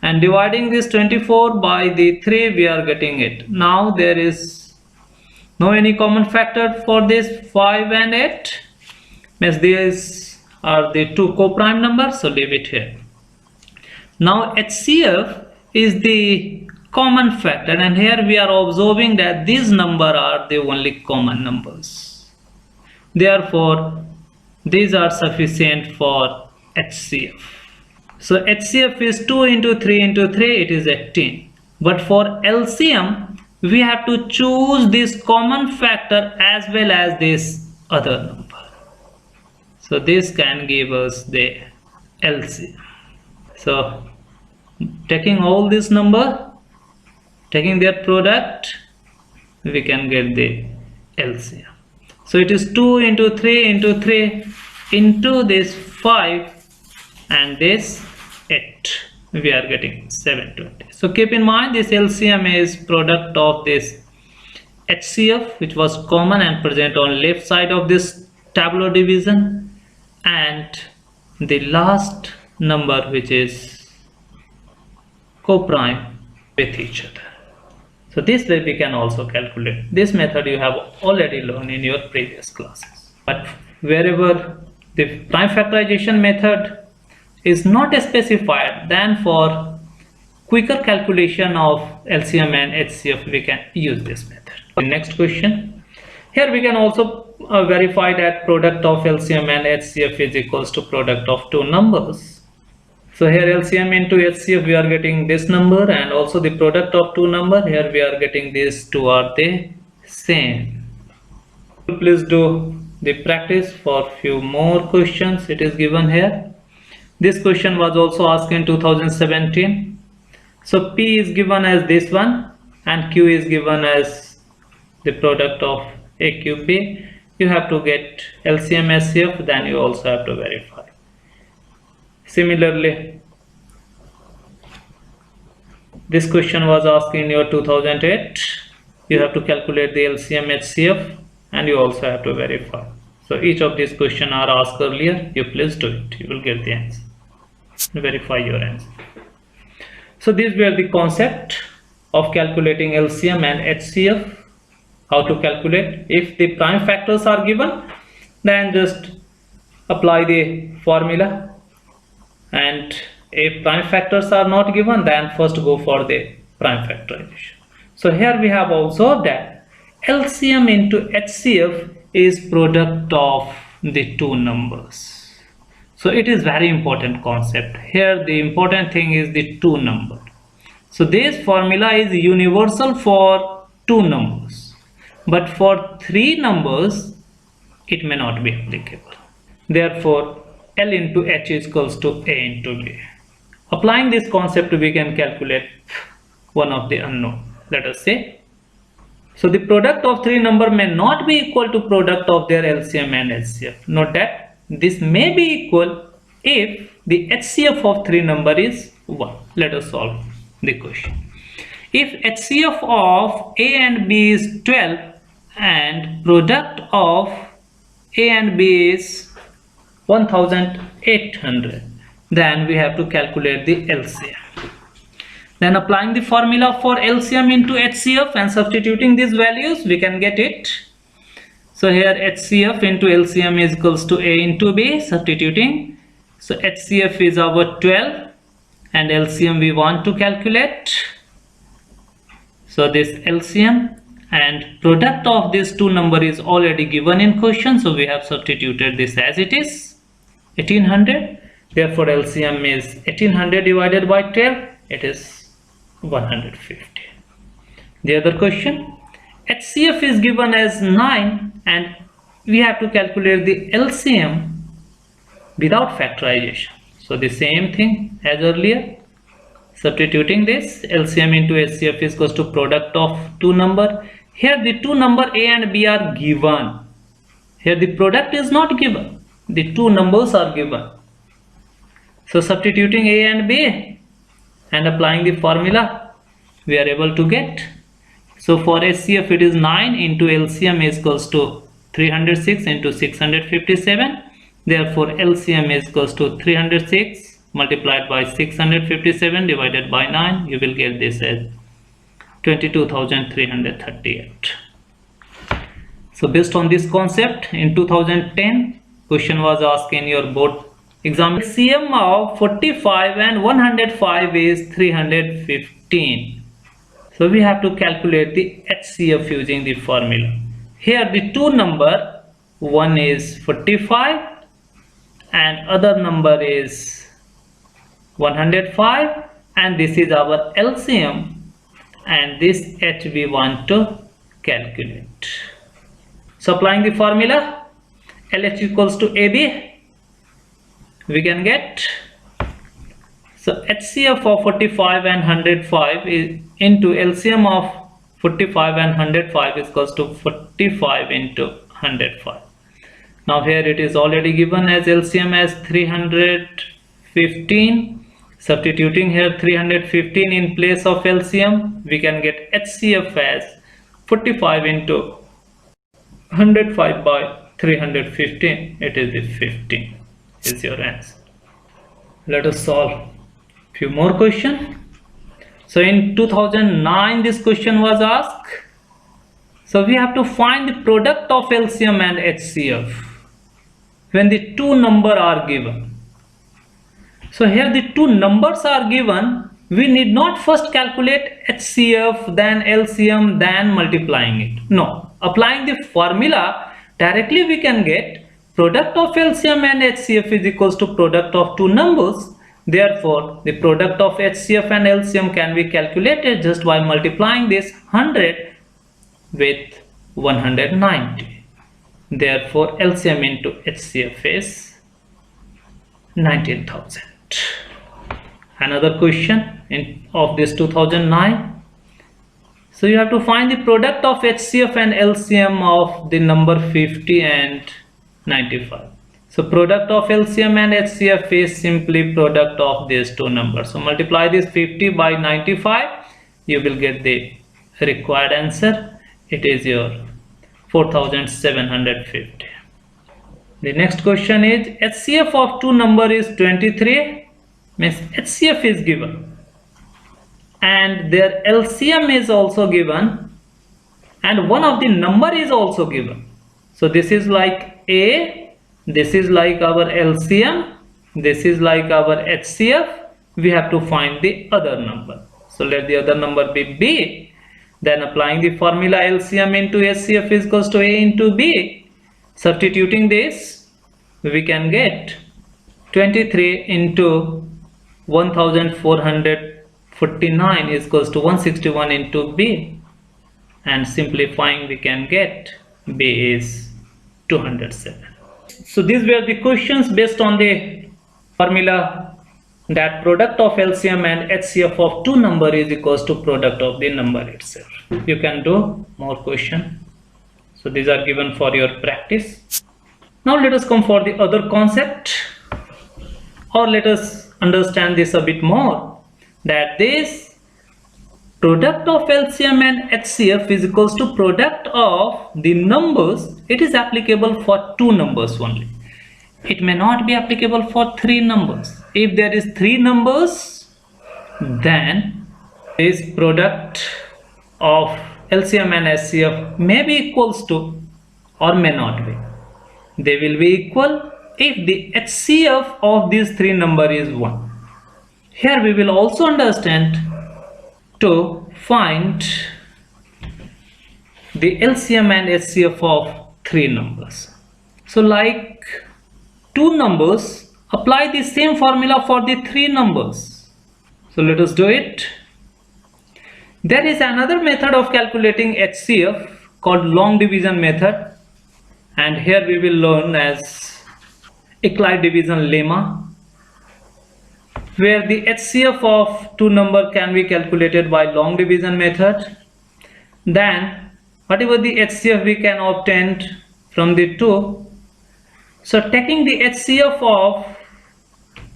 and dividing this 24 by the 3, we are getting 8. Now there is no any common factor for this 5 and 8, means these are the two co-prime numbers, so leave it here. Now HCF is the common factor, and here we are observing that these numbers are the only common numbers. Therefore these are sufficient for HCF. So HCF is 2 into 3 into 3, it is 18. But for LCM, we have to choose this common factor as well as this other number. So this can give us the LCM. So taking all this number, taking their product, we can get the LCM. So it is 2 into 3 into 3 into this 5 and this 8, we are getting 720. So keep in mind this LCM is product of this HCF, which was common and present on left side of this tabular division, and the last number which is co-prime with each other. So this way we can also calculate. This method you have already learned in your previous classes. But wherever the prime factorization method is not specified, then for quicker calculation of LCM and HCF we can use this method. The next question. Here we can also verify that product of LCM and HCF is equals to product of two numbers. So here LCM into HCF we are getting this number, and also the product of two number, here we are getting these two are the same. Please do the practice for few more questions. It is given here. This question was also asked in 2017. So P is given as this one and Q is given as the product of A cube B. You have to get LCM HCF, then you also have to verify. Similarly, this question was asked in your 2008. You have to calculate the LCM HCF and you also have to verify. So each of these questions are asked earlier. You please do it. You will get the answer. Verify your answer. So these were the concept of calculating LCM and HCF. How to calculate. If the prime factors are given, then just apply the formula. And if prime factors are not given, then first go for the prime factorization. So here we have observed that LCM into HCF is product of the two numbers. So it is very important concept. Here the important thing is the two number. So this formula is universal for two numbers, but for three numbers it may not be applicable. Therefore, L into H is equals to A into B. Applying this concept, we can calculate one of the unknown. Let us say, so the product of three number may not be equal to product of their LCM and HCF. Note that this may be equal if the HCF of three number is 1. Let us solve the question. If HCF of A and B is 12 and product of A and B is 1800, then we have to calculate the LCM. Then applying the formula for LCM into HCF and substituting these values, we can get it. So here HCF into LCM is equals to A into B, substituting. So HCF is our 12 and LCM we want to calculate. So this LCM and product of these two number is already given in question, so we have substituted this as it is 1800. Therefore LCM is 1800 divided by 12, it is 150. The other question, HCF is given as 9 and we have to calculate the LCM without factorization. So the same thing as earlier, substituting this LCM into HCF is equals to product of two number. Here the two number A and B are given. Here the product is not given, the two numbers are given. So substituting A and B and applying the formula, we are able to get. So for HCF it is 9 into LCM is equals to 306 into 657. Therefore LCM is equals to 306 multiplied by 657 divided by 9. You will get this as 22,338. So based on this concept, in 2010 question was asked in your board exam. LCM of 45 and 105 is 315. So we have to calculate the HCF using the formula. Here the two number, one is 45 and other number is 105, and this is our LCM and this H we want to calculate. So applying the formula, LH equals to AB, we can get, so HCF of 45 and 105 is into LCM of 45 and 105 is equals to 45 into 105. Now here it is already given as LCM as 315. Substituting here 315 in place of LCM, we can get HCF as 45 into 105 by 315. It is the 15 is your answer. Let us solve few more questions. So in 2009 this question was asked. So we have to find the product of LCM and HCF when the two numbers are given. So here the two numbers are given, we need not first calculate HCF then LCM then multiplying it. No, applying the formula directly we can get product of LCM and HCF is equals to product of two numbers. Therefore the product of HCF and LCM can be calculated just by multiplying this 100 with 190. Therefore LCM into HCF is 19,000. Another question of this 2009. So you have to find the product of HCF and LCM of the number 50 and 95. So product of LCM and HCF is simply product of these two numbers. So multiply this 50 by 95, you will get the required answer. It is your 4,750. The next question is HCF of two number is 23, means HCF is given and their LCM is also given and one of the number is also given. So this is like A, this is like our LCM, this is like our HCF. We have to find the other number. So let the other number be B. Then applying the formula LCM into HCF is equals to A into B. Substituting this, we can get 23 into 1449 is equals to 161 into B, and simplifying we can get B is 207. So these were the questions based on the formula that product of LCM and HCF of two number is equals to product of the number itself. You can do more question. So these are given for your practice. Now let us come for the other concept, or let us understand this a bit more, that this product of LCM and HCF is equals to product of the numbers. It is applicable for two numbers only. It may not be applicable for three numbers. If there is three numbers, then this product of LCM and HCF may be equals to or may not be. They will be equal if the HCF of these three number is 1. Here we will also understand to find the LCM and HCF of three numbers. So like two numbers, apply the same formula for the three numbers. So let us do it. There is another method of calculating HCF called long division method, and here we will learn as Euclid division lemma, where the HCF of two number can be calculated by long division method. Then whatever the HCF we can obtain from the two, so taking the HCF of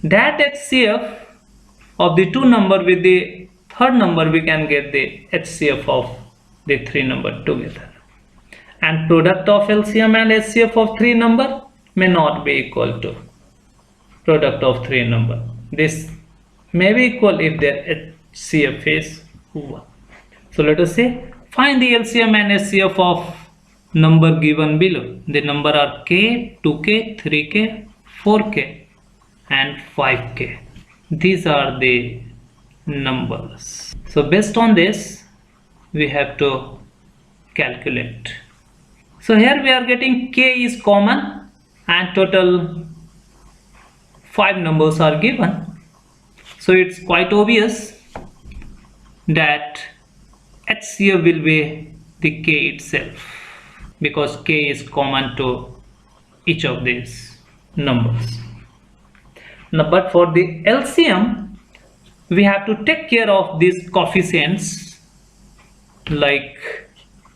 that HCF of the two number with the third number, we can get the HCF of the three number together. And product of LCM and HCF of three number may not be equal to product of three number. This may be equal if their HCF is 1. So let us say find the LCM and HCF of number given below. The number are K, 2K, 3K, 4K and 5K. These are the numbers. So based on this we have to calculate. So here we are getting K is common and total 5 numbers are given. So it's quite obvious that HCF will be the K itself, because K is common to each of these numbers. Now, but for the LCM, we have to take care of these coefficients like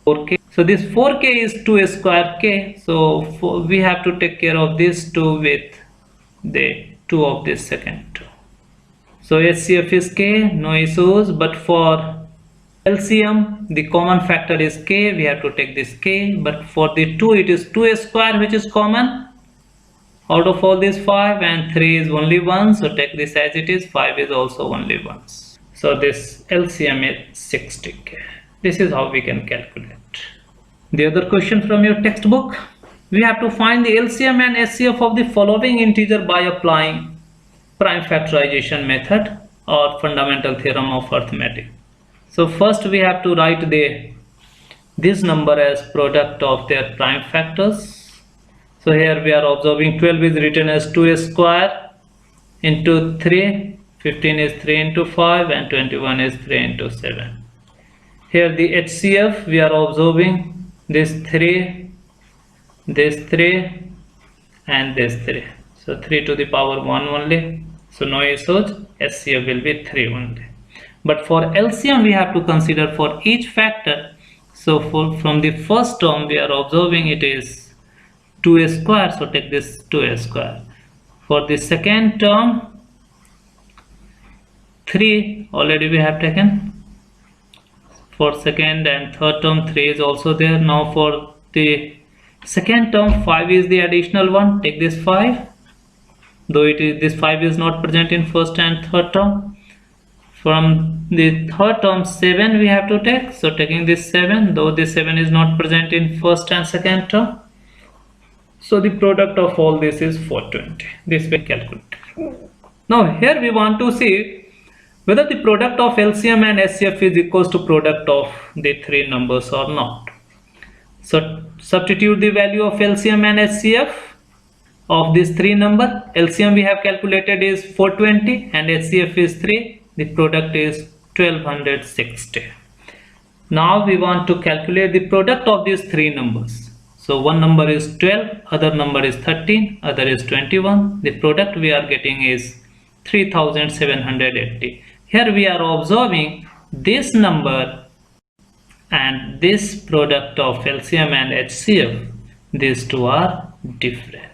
4K. So this 4K is 2 square K. So we have to take care of this 2 with the 2 of this second 2. So HCF is K, no issues, but for LCM the common factor is K, we have to take this K, but for the 2 it is 2 square which is common out of all these 5, and 3 is only 1, so take this as it is. 5 is also only 1, so this LCM is 60K. This is how we can calculate. The other question from your textbook, we have to find the LCM and HCF of the following integer by applying prime factorization method or fundamental theorem of arithmetic. So first we have to write this number as product of their prime factors. So here we are observing 12 is written as 2 square into 3, 15 is 3 into 5 and 21 is 3 into 7. Here the HCF we are observing this 3, this 3 and this 3. So 3 to the power 1 only. So no issues, HCF will be 3 only. But for LCM we have to consider for each factor. So from the first term we are observing it is 2 square, so take this 2 square. For the second term 3 already we have taken. For second and third term 3 is also there. Now for the second term 5 is the additional one, take this 5, though it is this 5 is not present in first and third term. From the third term 7 we have to take, so taking this 7, though this 7 is not present in first and second term. So the product of all this is 420. This we calculate. Now here we want to see whether the product of LCM and HCF is equals to product of the three numbers or not. So substitute the value of LCM and HCF. of these three numbers. LCM we have calculated is 420 and HCF is 3. The product is 1260. Now we want to calculate the product of these three numbers. So one number is 12, other number is 13, other is 21. The product we are getting is 3780. Here we are observing this number and this product of LCM and HCF. These two are different.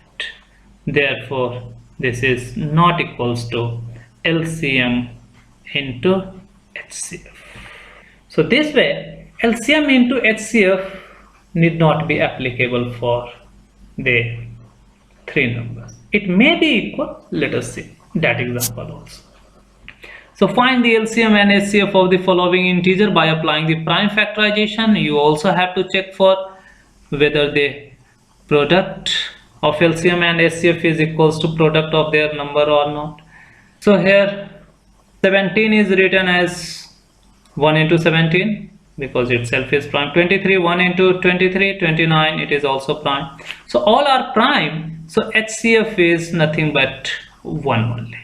Therefore, this is not equals to LCM into HCF. So this way, LCM into HCF need not be applicable for the three numbers. It may be equal. Let us see that example also. So find the LCM and HCF of the following integer by applying the prime factorization. You also have to check for whether the product of LCM and HCF is equals to product of their number or not. So here 17 is written as 1 into 17 because itself is prime. 23, 1 into 23, 29, it is also prime. So all are prime. So HCF is nothing but 1 only.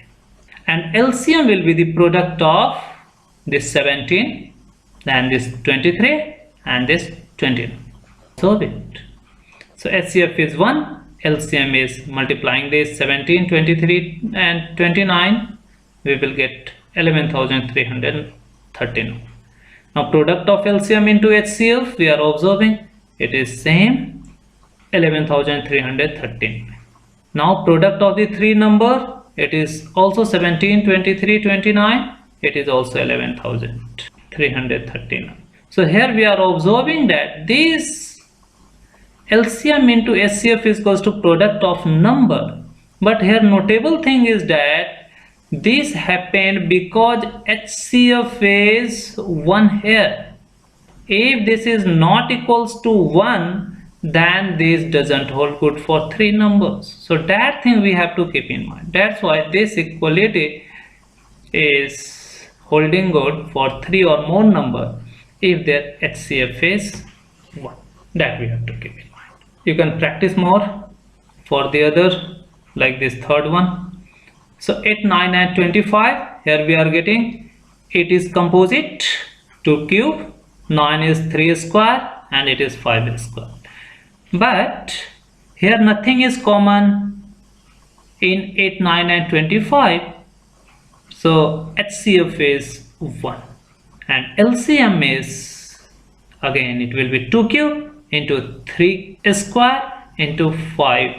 And LCM will be the product of this 17 and this 23 and this 29. Solve it. So HCF is 1. LCM is multiplying this 17, 23 and 29. We will get 11,313. Now product of LCM into HCF we are observing it is same 11,313. Now product of the three number it is also 17, 23, 29. It is also 11,313. So here we are observing that this LCM into HCF is equals to product of number. But here notable thing is that this happened because HCF is 1 here. If this is not equals to 1, then this doesn't hold good for three numbers. So that thing we have to keep in mind. That's why this equality is holding good for three or more number if their HCF is 1. That we have to keep in mind. You can practice more for the other, like this third one. So 8, 9 and 25. Here we are getting 8 is composite 2 cube, 9 is 3 square and it is 5 square. But here nothing is common in 8, 9 and 25. So HCF is 1 and LCM is, again it will be 2 cube into 3 square into 5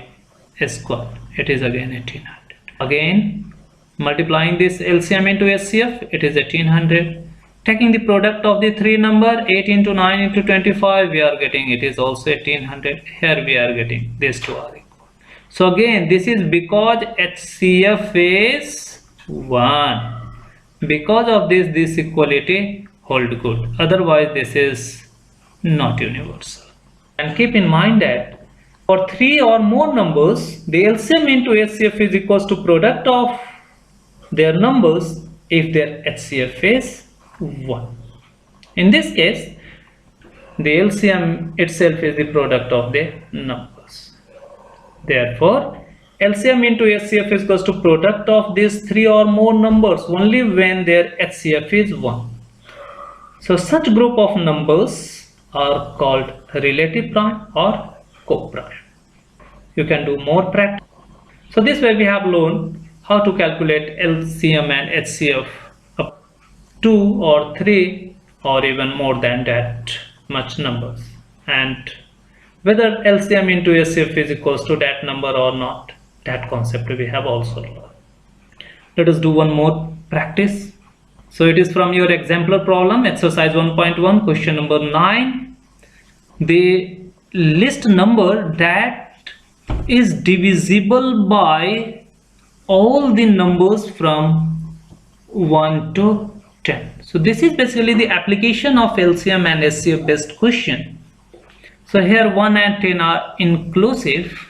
square. It is again 1800. Again multiplying this LCM into HCF, it is 1800. Taking the product of the three number 8 into 9 into 25, we are getting it is also 1800. Here we are getting these two are equal. So again this is because HCF is 1. Because of this equality hold good. Otherwise this is not universal. And keep in mind that for three or more numbers, the LCM into HCF is equals to product of their numbers if their HCF is 1. In this case, the LCM itself is the product of the numbers. Therefore, LCM into HCF is equals to product of these three or more numbers only when their HCF is 1. So such group of numbers are called relative prime or co-prime. You can do more practice. So this way we have learned how to calculate LCM and HCF up 2 or 3 or even more than that much numbers, and whether LCM into HCF is equals to that number or not, that concept we have also learned. Let us do one more practice. So it is from your exemplar problem, exercise 1.1, question number 9. The list number that is divisible by all the numbers from 1 to 10. So this is basically the application of LCM and HCF based question. So here 1 and 10 are inclusive.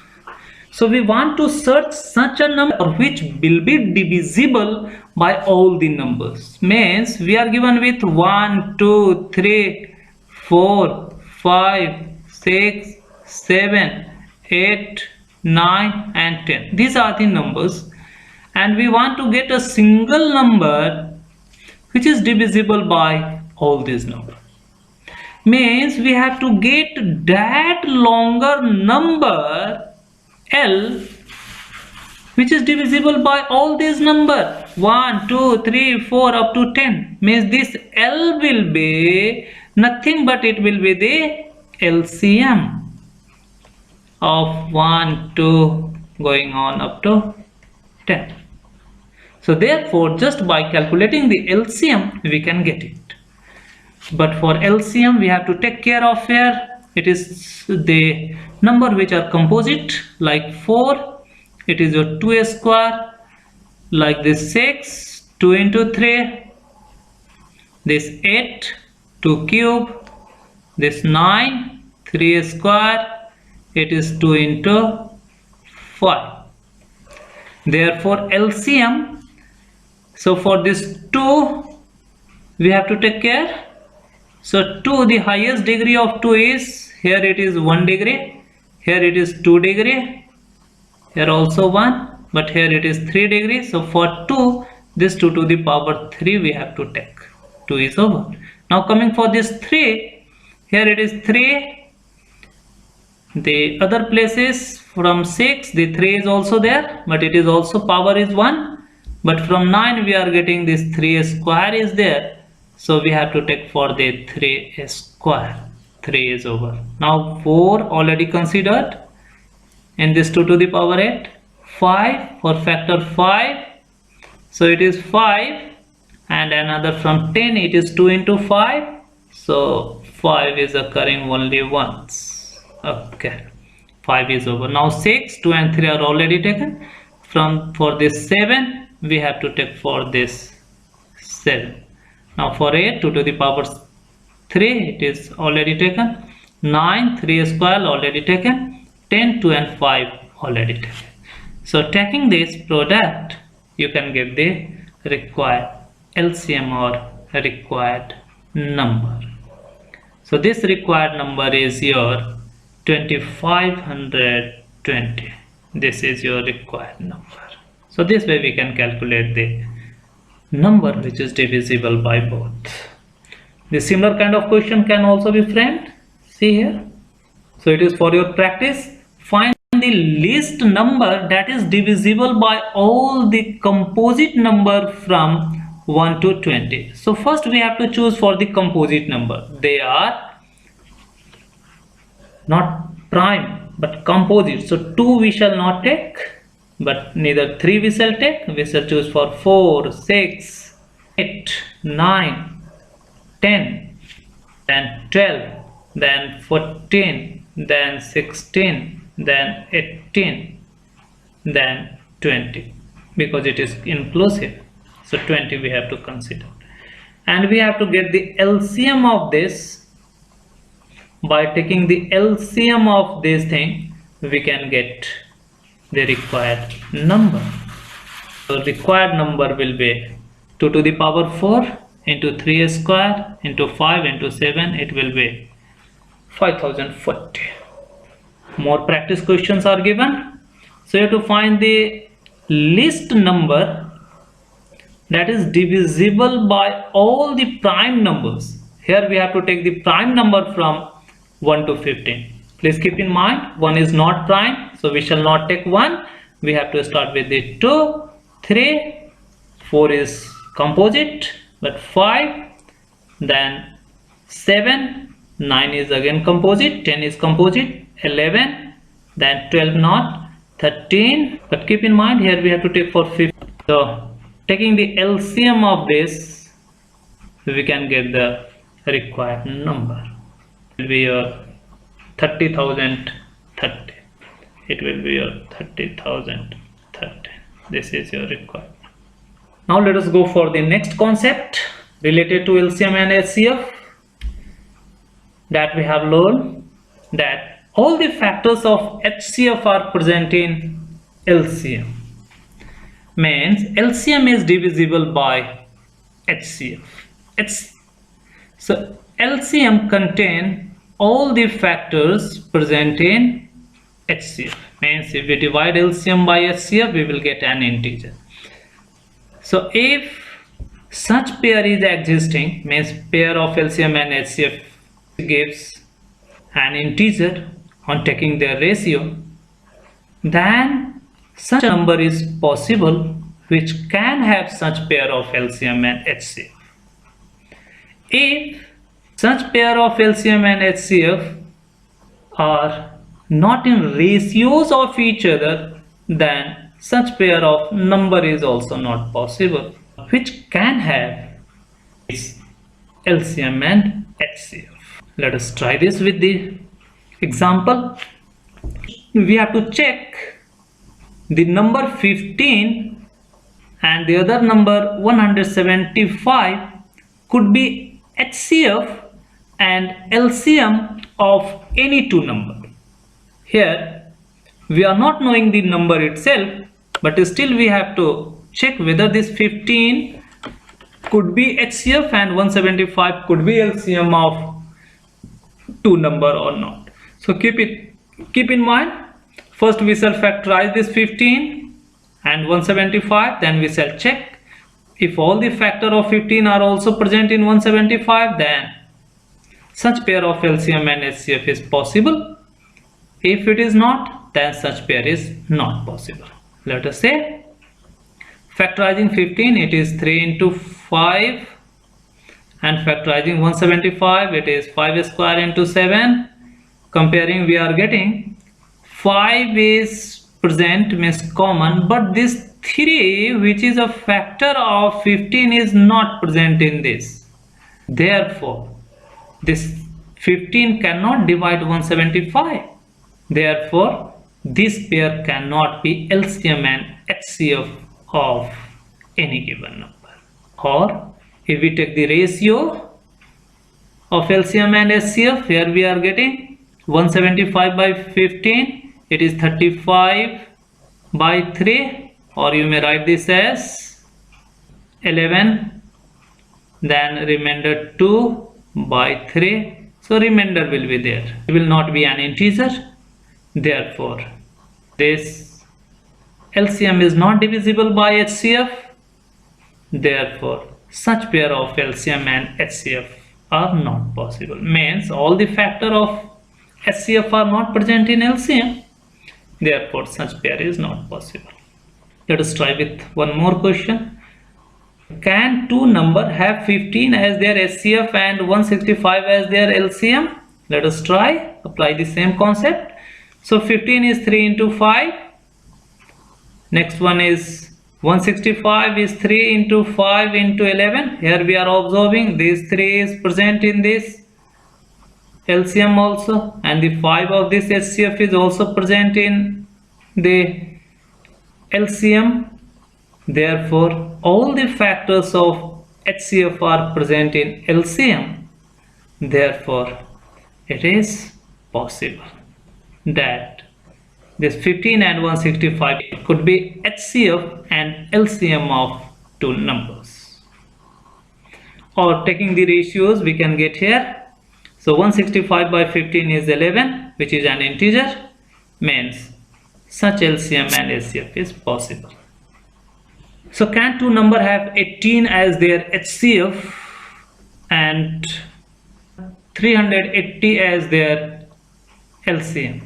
So we want to search such a number which will be divisible by all the numbers. Means we are given with 1, 2, 3, 4, 5, 6, 7, 8, 9 and 10. These are the numbers, and we want to get a single number which is divisible by all these numbers. Means we have to get that longer number L which is divisible by all these numbers 1, 2, 3, 4 up to 10. Means this L will be nothing but it will be the LCM of 1, 2 going on up to 10. So therefore just by calculating the LCM we can get it. But for LCM we have to take care of here. It is the number which are composite, like 4, it is your 2 square, like this 6, 2 into 3, this 8, 2 cube, this 9, 3 square, it is 2 into 5. Therefore LCM, so for this 2 we have to take care. So 2, the highest degree of 2 is, here it is 1 degree, here it is 2 degree, here also 1, but here it is 3 degrees. So for 2, this 2 to the power 3 we have to take. 2 is over. Now coming for this 3, here it is 3, the other places from 6, the 3 is also there, but it is also power is 1, but from 9 we are getting this 3 square is there. So we have to take for the 3 square. 3 is over. Now 4 already considered. And this 2 to the power 8. 5 for factor 5. So it is 5. And another from 10 it is 2 into 5. So 5 is occurring only once. Okay. 5 is over. Now 6, 2 and 3 are already taken. For this 7 we have to take for this 7. Now for 8, 2 to the power 3 it is already taken. 9, 3 square already taken. 10, 2 and 5 already taken. So taking this product you can get the required LCM or required number. So this required number is your 2520. This is your required number. So this way we can calculate the number which is divisible by both. The similar kind of question can also be framed. See here. So it is for your practice. Find the least number that is divisible by all the composite number from 1 to 20. So first we have to choose for the composite number. They are not prime but composite. So 2 we shall not take, but neither 3 we shall take. We shall choose for 4, 6, 8, 9, 10, then 12, then 14, then 16, then 18, then 20, because it is inclusive. So 20 we have to consider, and we have to get the LCM of this. By taking the LCM of this thing we can get the required number. So required number will be 2 to the power 4 into 3 square into 5 into 7, it will be 5040. More practice questions are given. So you have to find the least number that is divisible by all the prime numbers. Here we have to take the prime number from 1 to 15. Please keep in mind 1 is not prime, so we shall not take 1. We have to start with the 2, 3, 4 is composite, but 5, then 7, 9 is again composite, 10 is composite, 11, then 12 not, 13, but keep in mind here we have to take for 15. So taking the LCM of this we can get the required number. It will be your 30,030. It will be your 30,030. This is your required. Now let us go for the next concept related to LCM and HCF, that we have learned that all the factors of HCF are present in LCM. Means LCM is divisible by HCF. So LCM contain all the factors present in HCF. Means if we divide LCM by HCF, we will get an integer. So if such pair is existing, means pair of LCM and HCF gives an integer on taking their ratio, then such a number is possible which can have such pair of LCM and HCF. If such pair of LCM and HCF are not in ratios of each other, then such pair of number is also not possible which can have is LCM and HCF. Let us try this with the example. We have to check the number 15 and the other number 175 could be HCF and LCM of any two numbers. Here we are not knowing the number itself, but still we have to check whether this 15 could be HCF and 175 could be LCM of two number or not. So keep in mind, first we shall factorize this 15 and 175, then we shall check if all the factor of 15 are also present in 175, then such pair of LCM and HCF is possible. If it is not, then such pair is not possible. Let us say factorizing 15, it is 3 into 5, and factorizing 175, it is 5 square into 7. Comparing, we are getting 5 is present, means common, but this 3 which is a factor of 15 is not present in this. Therefore this 15 cannot divide 175. Therefore this pair cannot be LCM and HCF of any given number. Or if we take the ratio of LCM and HCF, here we are getting 175 by 15, it is 35 by 3, or you may write this as 11, then remainder 2 by 3, so remainder will be there. It will not be an integer. Therefore this LCM is not divisible by HCF. Therefore such pair of LCM and HCF are not possible. Means all the factor of HCF are not present in LCM. Therefore such pair is not possible. Let us try with one more question. Can two number have 15 as their HCF and 165 as their LCM? Let us try. Apply the same concept. So 15 is 3 into 5. Next one is 165 is 3 into 5 into 11. Here we are observing this 3 is present in this LCM also, and the 5 of this HCF is also present in the LCM. Therefore all the factors of HCF are present in LCM. Therefore it is possible that this 15 and 165 could be HCF and LCM of two numbers. Or taking the ratios, we can get here. So 165 by 15 is 11, which is an integer, means such LCM and HCF is possible. So can two number have 18 as their HCF and 380 as their LCM?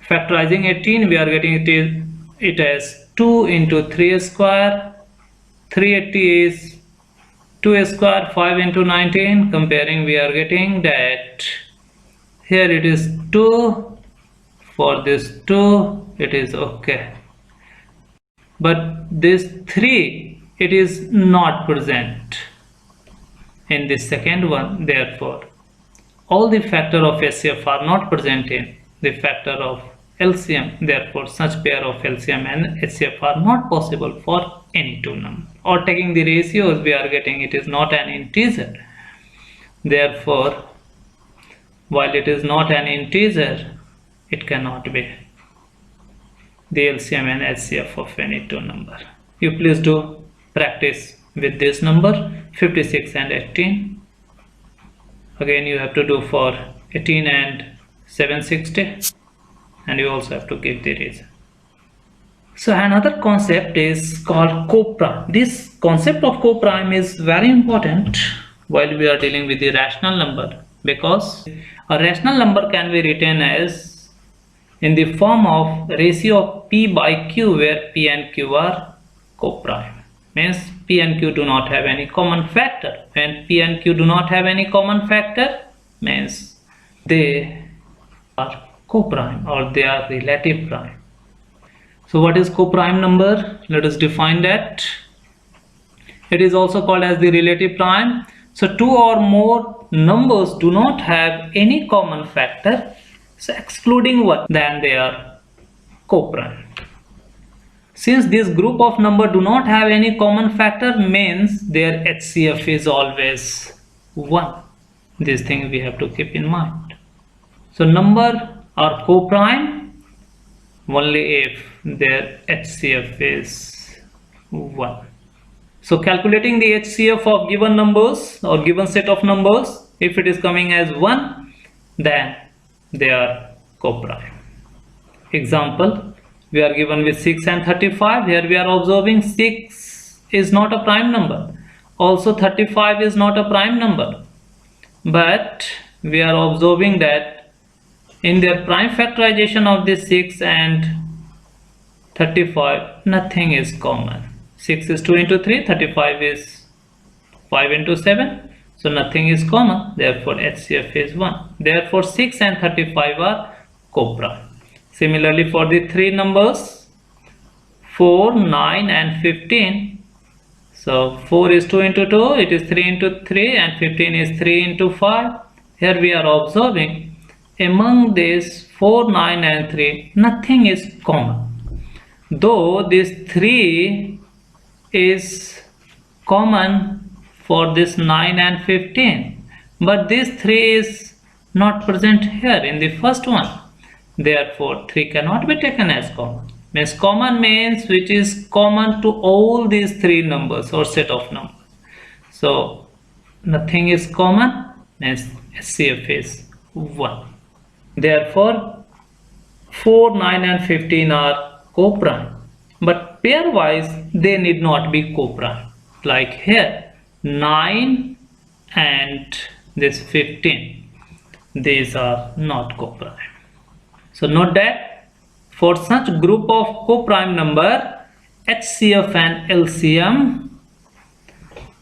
Factorizing 18, we are getting it as 2 into 3 square. 380 is 2 square, 5 into 19. Comparing, we are getting that here it is 2. For this 2, it is okay. But this 3, it is not present in this second one. Therefore all the factor of HCF are not present in the factor of LCM. Therefore such pair of LCM and HCF are not possible for any two numbers. Or taking the ratios, we are getting it is not an integer. Therefore while it is not an integer, it cannot be the LCM and HCF of any two number. You please do practice with this number 56 and 18. Again you have to do for 18 and 760. and you also have to give the reason. So another concept is called coprime. This concept of coprime is very important while we are dealing with the rational number, because a rational number can be written as in the form of ratio of p by q, where p and q are coprime. Means p and q do not have any common factor. When p and q do not have any common factor, means they are coprime or they are relative prime. So what is coprime number? Let us define that. It is also called as the relative prime. So two or more numbers do not have any common factor, so excluding one, then they are coprime. Since this group of number do not have any common factor, means their HCF is always 1. This thing we have to keep in mind. So number are coprime only if their HCF is 1. So calculating the HCF of given numbers or given set of numbers, if it is coming as 1, then they are coprime. Example, we are given with 6 and 35. Here we are observing 6 is not a prime number. Also 35 is not a prime number. But we are observing that in their prime factorization of this 6 and 35, nothing is common. 6 is 2 into 3, 35 is 5 into 7. So nothing is common, therefore HCF is 1. Therefore 6 and 35 are coprime. Similarly for the three numbers 4, 9 and 15. So 4 is 2 into 2, it is 3 into 3, and 15 is 3 into 5. Here we are observing among these 4, 9 and 3, nothing is common. Though this 3 is common for this 9 and 15, but this 3 is not present here in the first one. Therefore 3 cannot be taken as common. Means common means which is common to all these three numbers or set of numbers. So nothing is common, means HCF is 1. Therefore 4, 9 and 15 are coprime, but pairwise they need not be coprime. Like here 9 and this 15, these are not coprime. So note that for such group of coprime number, HCF and LCM,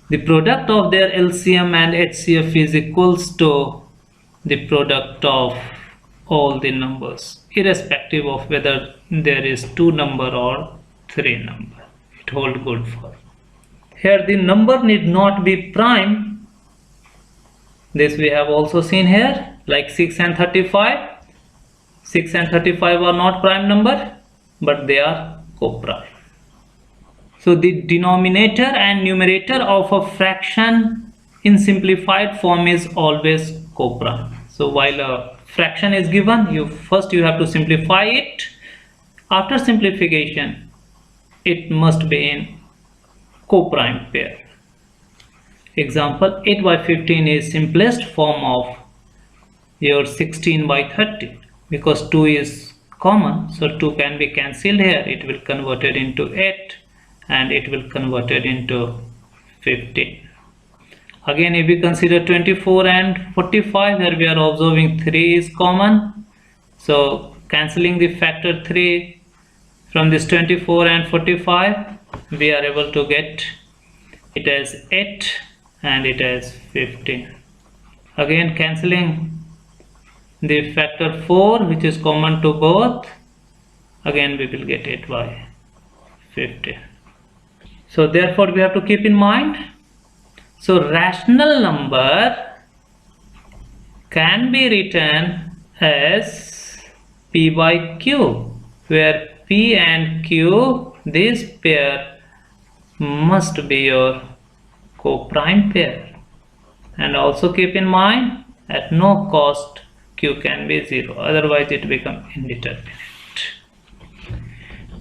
the product of their LCM and HCF is equals to the product of all the numbers, irrespective of whether there is 2 number or 3 number. It holds good for. Here the number need not be prime. This we have also seen here, like 6 and 35. 6 and 35 are not prime number, but they are coprime. So the denominator and numerator of a fraction in simplified form is always coprime. So while a fraction is given, you have to simplify it. After simplification, it must be in coprime pair. Example, 8 by 15 is simplest form of your 16 by 30, because 2 is common, so 2 can be cancelled here. It will convert it into 8 and it will convert it into 15. Again, if we consider 24 and 45, here we are observing 3 is common, so cancelling the factor 3 from this 24 and 45, we are able to get it as 8 and it as 15. Again, cancelling the factor 4 which is common to both, again we will get 8 by 15. So therefore we have to keep in mind, so rational number can be written as P by Q, where P and Q, this pair must be your coprime pair. And also keep in mind, at no cost Q can be 0, otherwise it becomes indeterminate.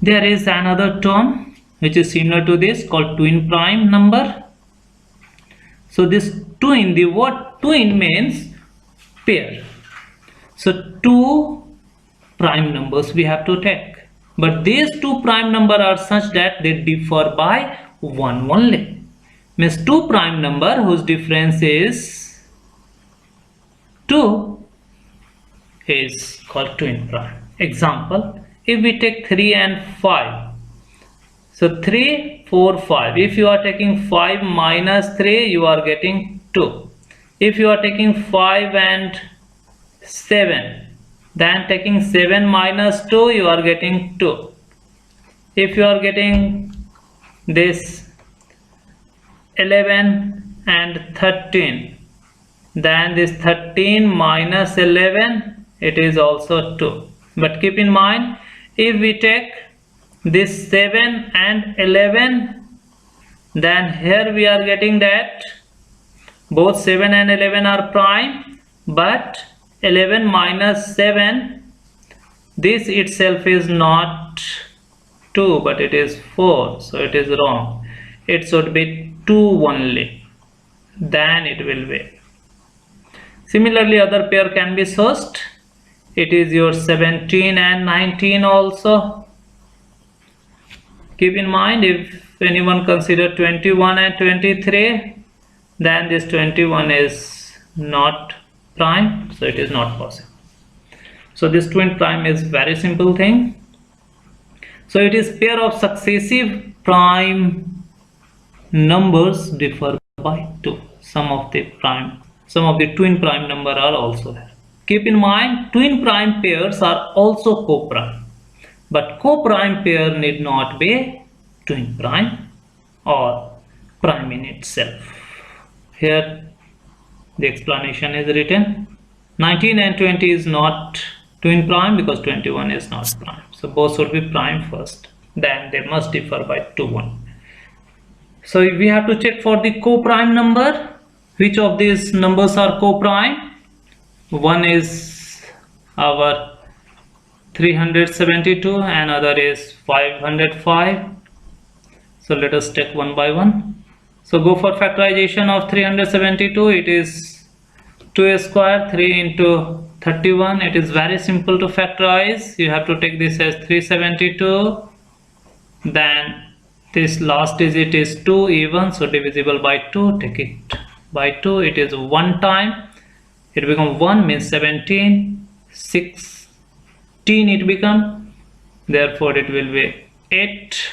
There is another term which is similar to this called twin prime number. So this twin, the word twin means pair. So two prime numbers we have to take. But these two prime numbers are such that they differ by 1 only. Means two prime number whose difference is 2 is called twin prime. Example, if we take 3 and 5. So 3, 4, 5. If you are taking 5 minus 3, you are getting 2. If you are taking 5 and 7, then taking 7 minus 2, you are getting 2. If you are getting this 11 and 13, then this 13 minus 11, it is also 2. But keep in mind, if we take this 7 and 11, then here we are getting that both 7 and 11 are prime, but 11 minus 7, this itself is not 2, but it is 4, so it is wrong. It should be 2 only, then it will be. Similarly, other pair can be sourced. It is your 17 and 19 also. Keep in mind, if anyone consider 21 and 23, then this 21 is not prime, so it is not possible. So this twin prime is very simple thing. So it is pair of successive prime numbers differ by 2. Some of the twin prime number are also there. Keep in mind, twin prime pairs are also co-prime, but co-prime pair need not be twin prime or prime in itself. Here the explanation is written. 19 and 20 is not twin prime because 21 is not prime. So both should be prime first, then they must differ by 2 1. So we have to check for the co-prime number. Which of these numbers are co-prime? One is our 372 and other is 505. So let us take one by one. So go for factorization of 372. It is 2 square, 3 into 31. It is very simple to factorize. You have to take this as 372. Then this last digit is 2 even, so divisible by 2. Take it by 2. It is 1 time. It becomes 1 means 17. 16 it becomes. Therefore it will be 8.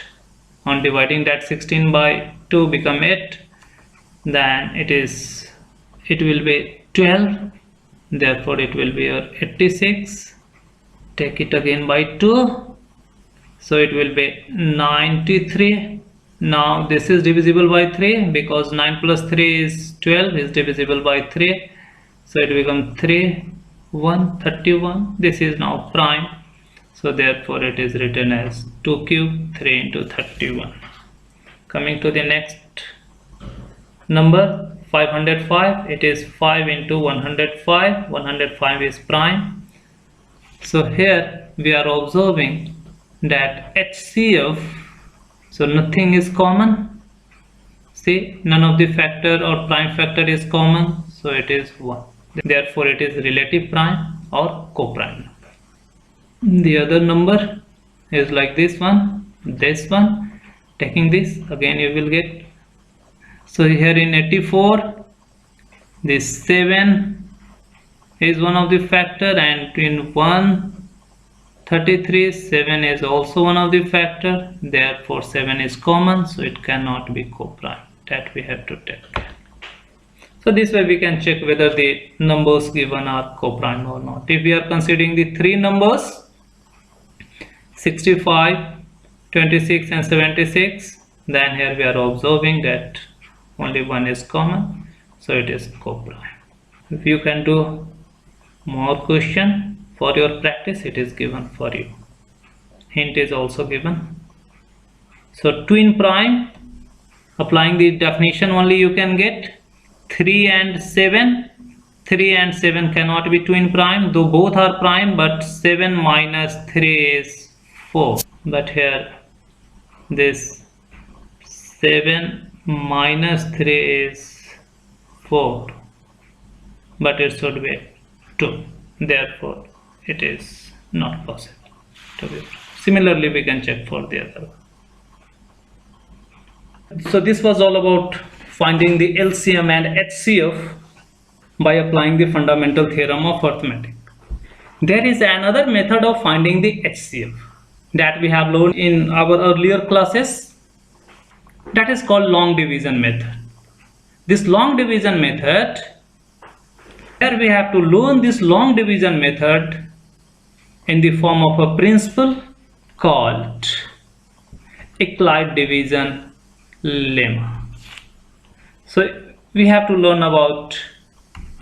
On dividing that 16 by 2 become 8. Then it will be 12. Therefore it will be your 86. Take it again by 2. So it will be 93. Now this is divisible by 3 because 9 plus 3 is 12 is divisible by 3. So it becomes 3, 1, 31. This is now prime. So therefore it is written as 2 cube 3 into 31. Coming to the next number 505. It is 5 into 105. 105 is prime. So here we are observing that HCF, so nothing is common. See, none of the factor or prime factor is common, so it is 1. Therefore it is relative prime or co-prime number. The other number is like this one. Taking this again you will get. So here in 84, this 7 is one of the factor, and in 133 7 is also one of the factor. Therefore 7 is common, so it cannot be co-prime. That we have to take. So this way we can check whether the numbers given are co-prime or not. If we are considering the 3 numbers 65, 26 and 76, then here we are observing that only one is common, so it is co-prime. If you can do more question for your practice, it is given for you. Hint is also given. So twin prime, applying the definition only you can get 3 and 7. 3 and 7 cannot be twin prime, though both are prime, but 7 minus 3 is 4. But here this 7 minus 3 is 4, but it should be 2. Therefore it is not possible to be. Similarly, we can check for the other one. So this was all about finding the LCM and HCF by applying the fundamental theorem of arithmetic. There is another method of finding the HCF that we have learned in our earlier classes, that is called long division method. This long division method, here we have to learn this long division method in the form of a principle called Euclid division lemma. So we have to learn about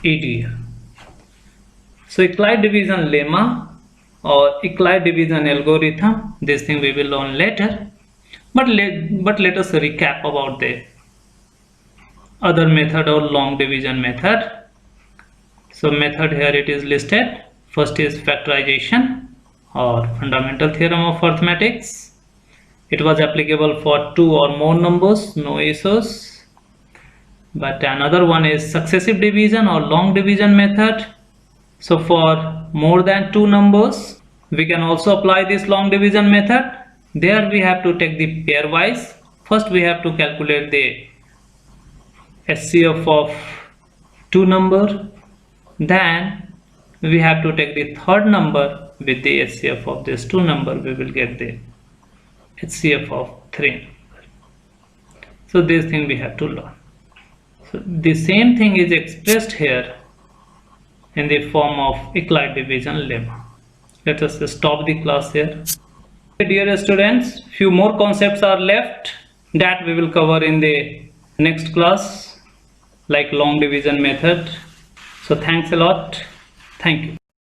it here. So Euclid division lemma or Euclid division algorithm, this thing we will learn later, but let us recap about the other method or long division method. So method here it is listed. First is factorization or fundamental theorem of arithmetics. It was applicable for 2 or more numbers, no issues. But another one is successive division or long division method. So for more than 2 numbers, we can also apply this long division method. There we have to take the pairwise. First we have to calculate the HCF of 2 number. Then we have to take the third number with the HCF of this 2 number. We will get the HCF of 3. So this thing we have to learn. So the same thing is expressed here in the form of Euclid division lemma. Let us stop the class here. Dear students, few more concepts are left that we will cover in the next class, like long division method. So thanks a lot. Thank you.